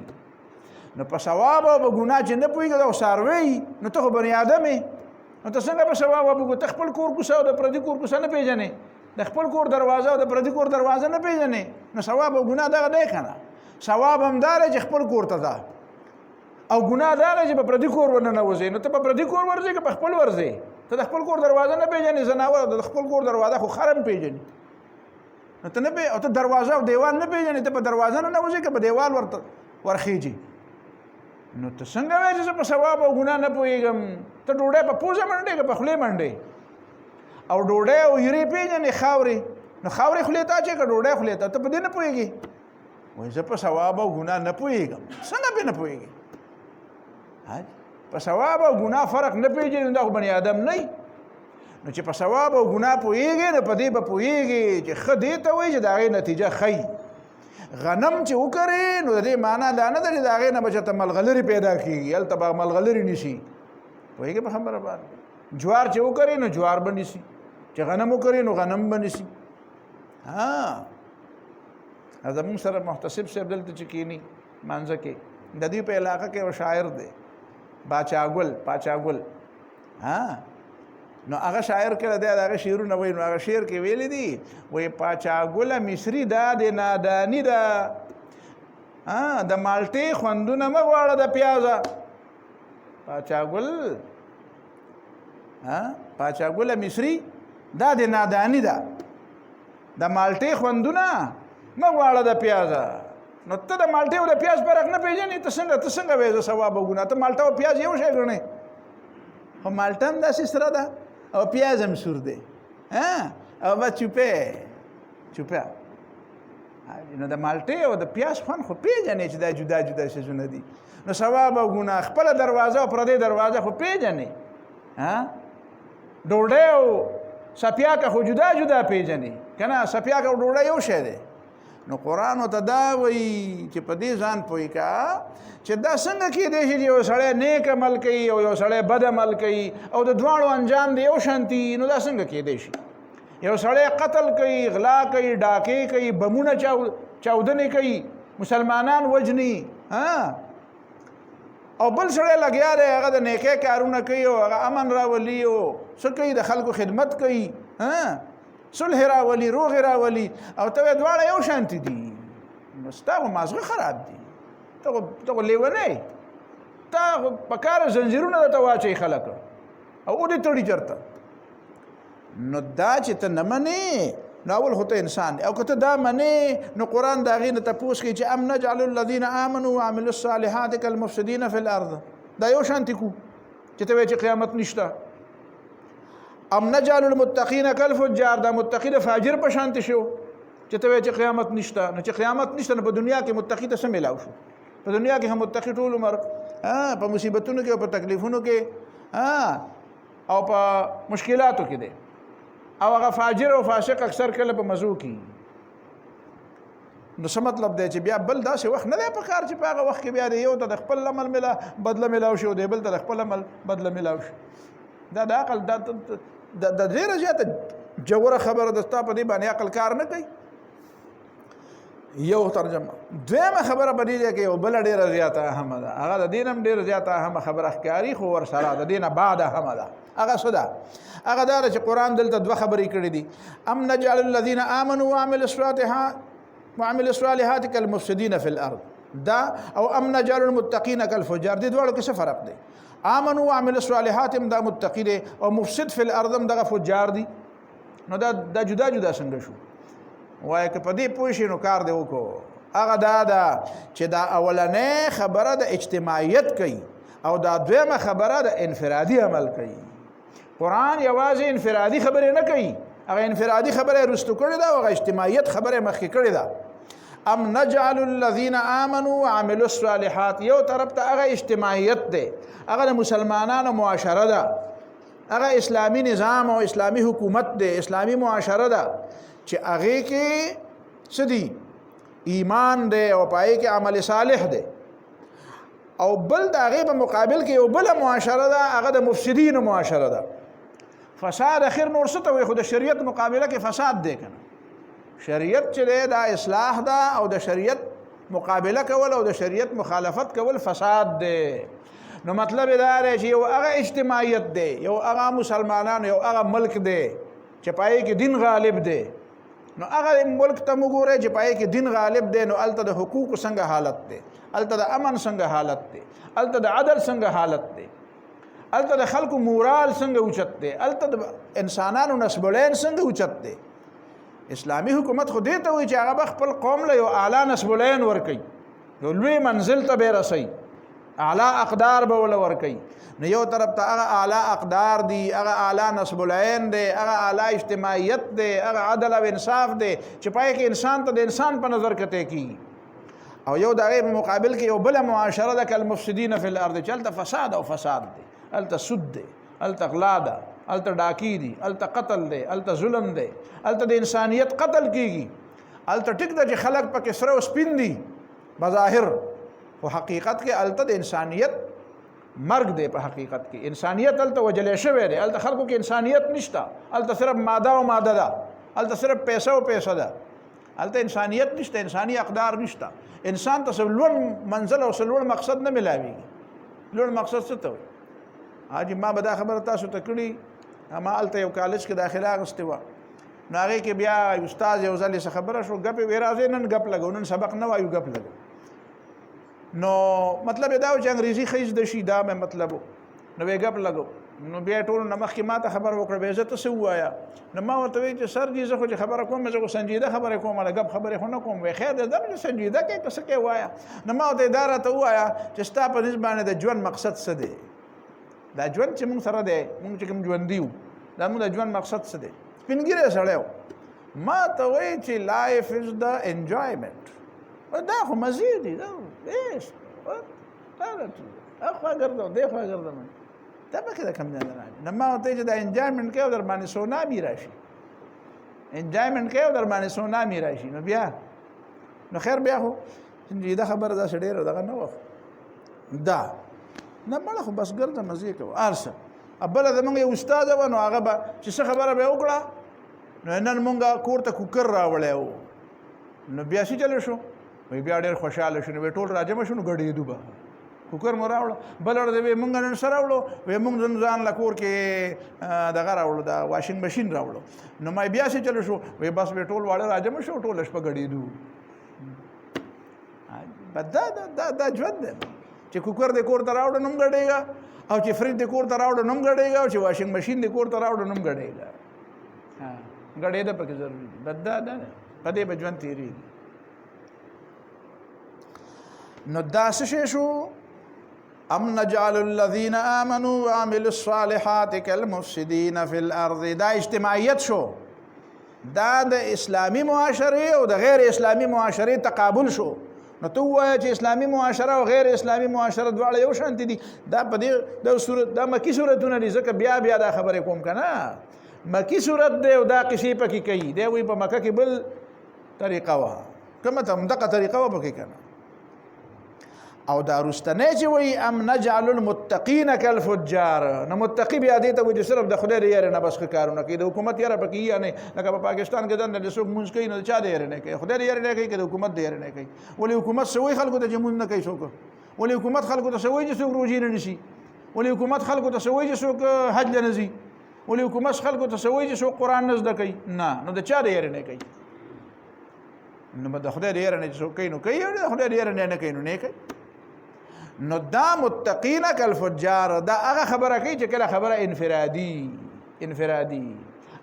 نو په ثواب او په ګناه چې نه پوهېږي دا څاروی نو ته خو بني آدم یې نو ته څنګه په ثواب او په ته خپل کور کوڅه او د پردي کور کوڅه نه پېژنې د خپل کور دروازه او د پردي کور دروازه نه پېژنې نو ثواب او ګناه دغه دی که نه ثواب همدا دی چې خپل کور ته ده او ګناه دا دی چې په پردي کور ورننوځې نو ته په پردي کور ورځې که په خپل ورځې ته د خپل کور دروازه نه پېژنې ځناور د خپل کور دروازه خو خر هم پېژني نو ته نه او ته دروازه او دیوال نه پېژنې ته په دروازه نه ننوځې که په دیوال ورخېږي نو ته څنګه وایې چې زه په ثواب او ګناه نه پوهېږم ته ډوډۍ په پوزه منډې که په خولې منډې او ډوډۍ او یورې پېژنې خاورې نو خاورې خولې ته اچې که ډوډۍ خولې ته ته په دې نه پوهېږې وایي زه په ثواب او ګناه نه پوهېږم څنګه پې نه پوهېږې په ثواب او ګناه فرق نه پېژنې دا خو بني آدم نه نو چې په ثواب او ګناه پوهېږې نو په دې به پوهېږې چې ښه دې ته وایي چې د هغې نتیجه ښیي غنم چې وکرې نو د دې معنا دا نه ده چې د هغې نه به چېرته ملغلرې پیدا کېږي هلته به ملغلرې نیسي پوهېږې په خبره باندې جوار چې وکرې نو جوار به نیسي چې غنم وکرې نو غنم به نیسي زمونږ سره محتسب صاحب دلته چې کښېني مانځه کې د دوی په علاقه کې یو شاعر دی پاچا ګل نو هغه شاعر کله دی د هغه شعرونه وایي نو هغه شعر کې ویلی دي وایي پاچا ګله مصري دا د ناداني ده د مالټې خوندونه مه غواړه د پیازه پاچا ګله مصري دا د ناداني ده د مالټې خوندونه مه غواړه د پیازه نو ته د مالټې او د پیاز فرق نه پېژنې ته څنګه وایې زه ثواب او ګناه ته مالټه او پیاز یو شی ګڼې خو مالټه هم داسې سره ده او پیاز هم سور دی او بس چوپه نو د مالټې او د پیاز خوند خو پېژنې چې دا جدا جدا شیزونه دي نو ثواب او ګناه خپله دروازه او پردۍ دروازه خو پېژنې ډوډۍ او سپیاکه خو جدا جدا پېژنې که نه سپیاکه او ډوډۍ یو شی دی نو قرآن ورته دا وایي چې په دې ځان پوه که چې دا څنګه کېدی شي چې یو سړی نیک عمل کوي او یو سړی بد عمل کوي او د دواړو انجام دی یو شانتي نو دا څنګه کېدی شي یو سړی قتل کوي غلا کوي ډاکې کوي بمونه چاودنې کوي مسلمانان وجني او بل سړی لګیا دی هغه د نیکۍ کارونه کوي او هغه امن راولي او څه کوي د خلکو خدمت کوي صلح راولي روغ راولي او ته دواړه یو شانتي دي نو ستا خو مازغه خراب دي ته خو لیونی تا خو په کاره زنځیرونه درته واچوي خلک او ودې تړي چېرته نو دا چې ته نه منې نو اول خو ته انسان دی او که ته دا منې نو قرآن د هغې نه تپوس کوي چې ام نجعل الذین آمنوا وعملوا الصالحات کالمفسدین فی الارض دا یو شانتي کو چې ته وایې چې قیامت نشته ام نجعل المتقین کالفجار دا متقی د فاجر په شانتي شو چې ته وایې چې قیامت نشته نو چې قیامت نشته نو په دنیا کې متقی ته څه میلاو شو په دنیا کې هم متقی ټول عمر په مصیبتونو کې او په تکلیفونو کې او په مشکلاتو کې دی او هغه فاجر او فاسق اکثر کله په مزو کې نو څه مطلب دی چې بیا بل داسې وخت نه دی په کار چې په هغه وخت کې بیا د یو ته د خپل عمل بدله میلاو شي او د بل ته د خپل عمل بدله میلاو شي دا د عقل د ډېره زیاته جوړه خبره ده ستا په دې باندې عقل کار نه کوي یو ترجمه دویمه خبره په دې کې یو بله ډېره زیاته اهمه ده هغه د دین هم ډېره زیاته اهمه خبره ښکاري خو ورسره د دې نه بعد اهمه ده هغه څه ده هغه دا ده چې قرآن دلته دوه خبرې کړي دي ام نجعل الذین آمنوا وعملوا الصالحات کالمفسدین فی الارض دا او ام نجعل المتقین کالفجار دې دواړو کې څه فرق دی آمنوا وعملوا الصالحات هم دا متقی دی او مفسد فی الارض هم دغه فجار دی نو دا جدا جدا څنګه شو وایي که په دې پوه شي نو کار دی وکړو هغه دا ده چې دا اولنۍ خبره د اجتماعیت کوي او دا دویمه خبره د انفرادي عمل کوي قرآن یوازې انفرادي خبرې نه کوي هغه انفرادي خبره رستو کړې ده او هغه اجتماعیت خبره مخکې کړې ده ام نجعل الذین آمنوا وعملوا الصالحات یو طرف ته هغه اجتماعیت دی هغه د مسلمانانو معاشره ده هغه اسلامی نظام او اسلامی حکومت دی، اسلامی معاشره ده چې هغه کې سدي ایمان دی او پای کې عمل صالح دی، او بل د هغه په مقابل کې یو بل معاشره ده هغه د مفسدین معاشره ده. فساد اخر نور څه ته وي، خو د شریعت مقابله کې فساد دی کنه. شریعت چې دی دا اصلاح ده او د شریعت مقابله کول او د شریعت مخالفت کول فساد دی. نو مطلب دا دی چې یو هغه اجتماعیت دی، یو هغه مسلمانان، یو هغه ملک دی چې پای کې دین غالب دی. نو هغه ملک ته وګورئ چې پای کې دین غالب دی، نو الته د حقوق څنګه حالت دی، الته د امن څنګه حالت دی، الته د عدل څنګه حالت دی، الته د خلکو مورال څنګه اوچت دی، الته د انسانانو نسبلین څنګه اوچت دی. اسلامی حکومت خو دې ته وایي چې هغه خپل قوم له یو اعلی نسبلین ورکوي، یو لوی منزل ته به رسي، اعلی اقدار به ول ورکوي. نو یو طرف ته هغه اعلی اقدار دي، هغه اعلی نسبلین دی، هغه اعلی اجتماعیت دی، هغه عدل او انصاف دی چې پای کې انسان ته د انسان په نظر کته کی، او یو دغه په مقابل کې یو بل معاشره ده کل مفسدین فی الارض، چلته فساد او فساد دی، الته سود دی، الته غلا ده، الته ډاکی دي، الته قتل دی، الته ظلم دی، الته د انسانیت قتل کیږي، الته ټیک ده چې خلق پکې سره او سپین دي بظاهر، خو حقیقت کې الته د انسانیت مرګ دی. په حقیقت کې انسانیت الته وجلې شوی دی، الته خلکو کې انسانیت نشته، الته صرف ماده او ماده ده، الته صرف پیسې او پیسې ده، الته انسانیت نشته، انساني اقدار نشته. انسان ته لوړ منزل او لوړ مقصد نه ملاويږي. لوړ مقصد څه ته وایي؟ حاجی ما به دا خبره تاسو ته کړي، ما الته یو کالج کې داخله اغوستې وه، نو هغې کې بیا استاد یو ځل څه خبره شو، ګپ یې راځي نن ګپ لګو، نن سبق نه وایو ګپ لګو. نو مطلب دا و چې انګریزي ښه زده شي، دا مې مطلب و. نو بیا ګپ لګو، نو بیا ټولو نه مخکې ما ته خبره وکړه، بیا زه ته څه ووایه؟ نو ما ورته وایي چې سر جي زه خو چې خبره کوم زه خو سنجیده خبرې کوم، ګپ خبرې خو نه کوم. وایي خیر دی دا چې سنجیده کوې په څه کې وایه؟ نو ما ورته دا راته ووایه چې ستا په نسبت باندې د ژوند مقصد څه دی؟ دا ژوند چې موږ سره دی، موږ چې کوم ژوندي یو، دا موږ د ژوند مقصد څه دی؟ سپین ږیری سړی و، ما ته وایي چې لایف از د انجوایمنټ، دا خو مزې دي، دا بیس اخوا ګرځم دی خوا ګرځم، دا پکې د کم ځای نه راځي. نو ما ورته وایي چې دا انجوایمنټ کوې او در باندې سونامي راشي، انجوایمنټ کوې او در باندې سونامي راشي. نو بیا نو خیر بیا خو دا خبره داسې ډېره دغه نه وه دا نه مړه، خو بس ګرځه مزې کوه هر څه. بله زمونږ یو استاد وه، نو هغه به چې څه خبره به یې وکړه، نو نن مونږ کور ته کوکر راوړی و، نو بیا څه چلو شو، وایي بیا ډېر خوشحاله شو، نو وایي ټول راجمع شو، نو ګډېدو به کوکر مو راوړه. بل ورځ وایي مونږ نن څه راوړو، وایي مونږ نن ځان له کور کې دغه راوړو، دا واشنګ مشین راوړو. نو ما بیا څه چلو شو، وایي بس وایي ټول واړه راجمع شو، ټوله شپه ګډېدو. دا ژوند دی چې کوکر دې کور ته راوړو نوم ګډېږه، او چې فریج دې کور ته راوړو نوم ګډېږه، او چې واشنګ مشین دې کور ته راوړو نوم ګډېږه. ګډېده پکې ضروري دي، بد دا ده، په دې به ژوند تېرېږي. نو دا څه شی شو؟ ام نجعل الذین آمنوا وعملوا الصالحات کالمفسدین فی الارض. دا اجتماعیت شو، دا د اسلامی معاشره او د غیر اسلامی معاشره تقابل شو. نو ته ووایه چې اسلامي معاشره او غیر اسلامي معاشره دواړه یو شانتي دي. دا په دې د صورت دا مکی صورتونه دي، ځکه بیا بیا دا خبرې کوم که نه، مکی صورت دی او دا قصې پکې کوي. دی وایي په مکه کې بل طریقه وه، کومه ته همدغه طریقه وه پکې که نه. او دا رستنی چې وایي ام نجعل المتقین کالفجار، نو متقي بیا دې ته وایي چې صرف د خدای د یارې نه بس ښه کارونه کوي، د حکومت یاره پکې یا نه. لکه په پاکستان کې دنده چې څوک مونځ کوي نو د چا د یارې نه کوي، خدای د یارې نه کوي که د حکومت د یارې نه کوي. ولې حکومت څه وایي خلکو ته چې مونځ نه کوي څوک؟ ولې حکومت خلکو ته څه وایي چې څوک روژې نه نیسي؟ ولې حکومت خلکو ته څه وایي چې څوک حج له نه ځي؟ ولې حکومت خلکو ته څه وایي چې څوک قرآن نه زده کوي؟ نه، نو د چا د یارې نه کوي؟ نو د خدای د یارې نه چې څوک کوي نو کوي، او د خدای د یارې نه کوي نو نه کوي. نو دا متقین کالفجار، دا هغه خبره کوي چې کله خبره انفرادي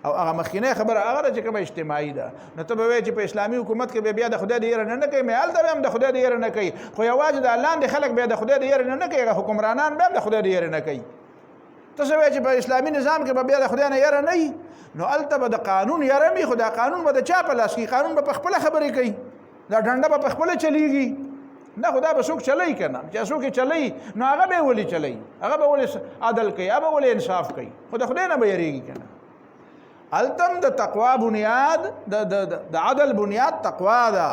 او هغه مخکینه خبره هغه چې کومه اجتماعي ده. نو ته به وایې چې په اسلامي حکومت کې بیا د خدای د یاره نه کوي، مې هلته هم د خدای د یاره نه کوي، خو یوازې د لاندې خلک بیا د خدای د یاره نه کوي، هغه حکمرانان بیا هم د خدای د یاره نه کوي. ته څه وایې چې په اسلامي نظام کې به بیا د خدای نه یاره نه وي، نو هلته به د قانون یاره وي، خو دا قانون به د چا په لاس کې؟ قانون به په خپله خبرې کوي، دا ډنډه به په خپله چلیږي. نه خدا به څوک چلی کنه چې څوک چلی نو هغه به ولي چلی هغه به ولي عدل کوي هغه به ولي انصاف کوي خدا نه به یریږي کنه التم د تقوا بنیاد د عدل بنیاد تقوا ده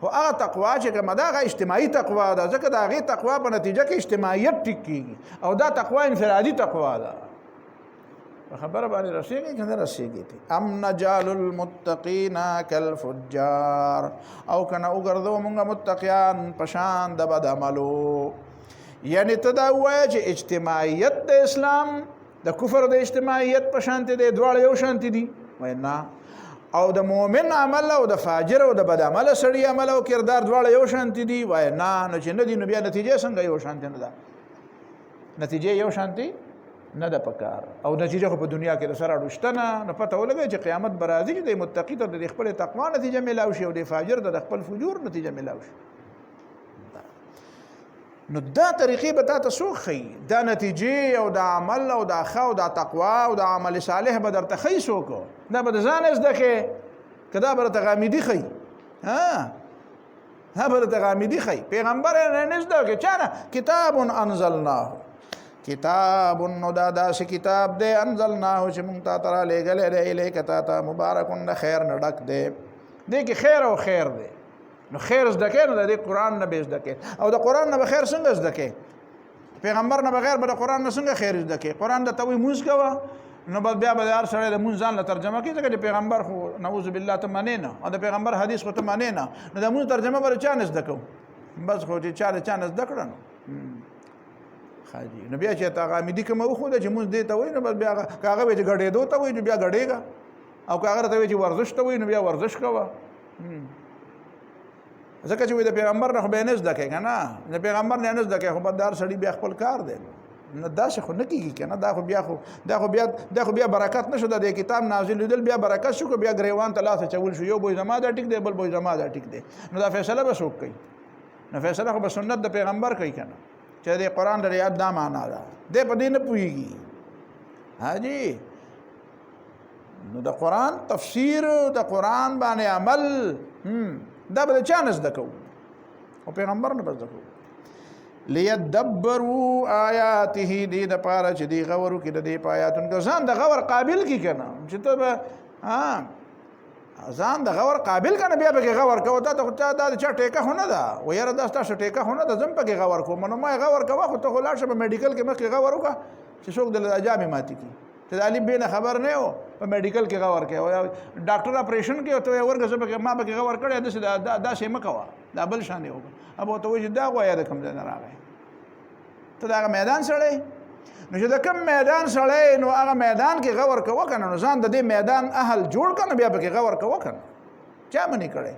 خو هغه تقوا چې کومه ده هغه اجتماعي تقوا ده ځکه د هغې تقوا په نتیجه کې اجتماعیت ټیک کېږي او دا تقوا انفرادي تقوا ده خبره باندې رسېږي که نه رسېږي ام نجعل المتقین کالفجار او که نه وګرځو مونږ متقیان په شان د بد عملو یعنې ته دا ووایه چې اجتماعیت د اسلام د کفر د اجتماعیت په شانتې دی دواړه یو شانتې دي وایي نه او د مؤمن عمل او د فاجر او د بد عمله سړي عمل او کردار دواړه یو شانتې دي وایي نه نو چې نه دي نو بیا نتیجه څنګه یو شانتې نه ده نتیجه یو شانتې نه ده پکار او نتیجه خو په دنیا کې د سره اړوشته نه نو پته ولګوي چې قیامت به راځي چې د متقي ته د خپل تقوا نتیجه میلاو شي او د فاجر د خپل فجور نتیجه میلاو شي نو دا طریقې به تا ته څوک ښیي دا نتیجې او د عمل او د ښه او د تقوا او د عمل صالح به درته ښیي څوک دا به د ځان زده کې که دا به درته غامیدي ښیي دا به درته غامیدي ښیي پیغمبر یې نه زده کې چا نه کتاب انزلناه کتاب نو دا داسې کتاب دی انزلناه چې مونږ تا ته رالیږلی دی الیک تا ته مبارک د خیر نه ډک دی دې کې خیر او خیر دی نو خیر زده کې نو د دې قرآن نه به زده کې او د قرآن نه به خیر څنګه زده کې پیغمبر نه بغیر به د قرآن نه څنګه خیر زده کې قرآن درته وایي مونځ کوه نو بس بیا به هر سړی د مونځ ځان له ترجمه کوي ځکه چې پیغمبر خو نعوذ بالله ته منې نه او د پیغمبر حدیث خو ته منې نه نو د مونځ ترجمه به چا نه زده کوو بس خو چې چا د چا نه زده کړه نو نو بیا چې تا غامیدي کوم وخوده چې مونږ دې ته وایي نو بس بیا که هغه وایي چې ګډېدو ته وایي نو بیا ګډېږه او که هغه ته وایي چې ورزش ته وایي نو بیا ورزش کوه ځکه چې وایي د پیغمبر نه خو بیا نه زده کوې که نه د پیغمبر نه زده کوې خو به د هر سړي بیا خپل کار دی نو داسې خو نه کېږي که نه دا خو بیا برکت نه شو د دې کتاب نازلېدل بیا برکت شو که بیا ګریوان ته لاس اچول شو یو بوی زما دا ټیک دی بل بوی زما دا ټیک دی نو دا فیصله به څوک کوي نو فیصله خو به سنت د پیغمبر کوي که نه چې د قرآن د رعایت دا معنا ده دی په دې نه پوهېږي حاجي نو د قرآن تفسیر د قرآن باندې عمل دا به د چا نه زده کوو او پیغمبر نه به زده کوو لیدبروا آیاته دې دپاره چې دې غور وکړي د دې په آیاتونو کې ځان د غور قابل کړي که نه چې ته به ځان د غور قابل کنه بیا پکې غور کوه دا ته دا چا ټیکه خو نه ده و یاره دا ستاسو ټیکه خو نه ده زه هم پکې غور کوم نو ما غور کوه خو ته خو لاړ شه په میډیکل کې مخکې غور وکړه چې څوک د جامې ماتې کړي چې د الف ب نه خبر نه و په میډیکل کې غور کوي ډاکټر اپریشن کوي ته ورګه زه پکې ما پکې غور کړی داسې مه کوه دا بل شان دی اب ته وایي چې دا غویا د کوم ځای نه راغی ته د هغه میدان سړی نو چې د کوم میدان سړی نو هغه میدان کې غور کوه که نه نو ځان د دې میدان اهل جوړ که نه بیا پکې غور کوه که نه چا منې کړی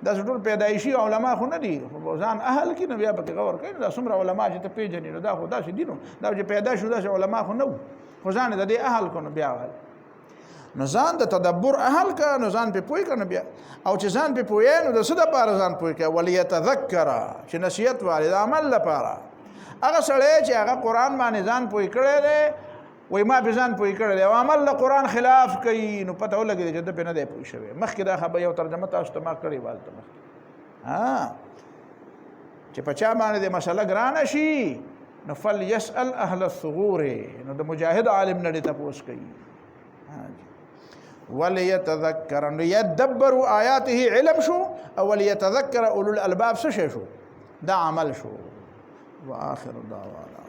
داسې ټول پیدایشي علما خو نه دي ځان اهل کړي نو بیا پکې غور کوي نو دا څومره علما چې ته پېژنې نو دا خو داسې دي نو دا چې پیدا شو داسې علما خو نه وو خو ځان د دې اهل کړو نو بیا نو ځان د تدبر اهل که نو ځان پې پوه که نو بیا او چې ځان پې پوهې نو د څه دپاره ځان پوه که ولیتذکره چې نصیحت والي د عمل لپاره هغه سړی چې هغه قرآن باندې ځان پوه کړی دی وایي ما پې ځان پوه کړی دی او عمل د قرآن خلاف کوي نو پته ولګېده چې ده پې نه دی پوه شوی مخکې دا خبره یو ترجمه تاسو ته ما کړې وه هلته مخکې چې په چا باندې د مسله ګرانه شي نو فلیسأل اهل الثغور نو د مجاهد عالم نه دې تپوس کوي ولیتذکر نو یدبروا آیاته علم شو او ولیتذکر اولو الالباب څه شی شو دا عمل شو وآخر دعوانا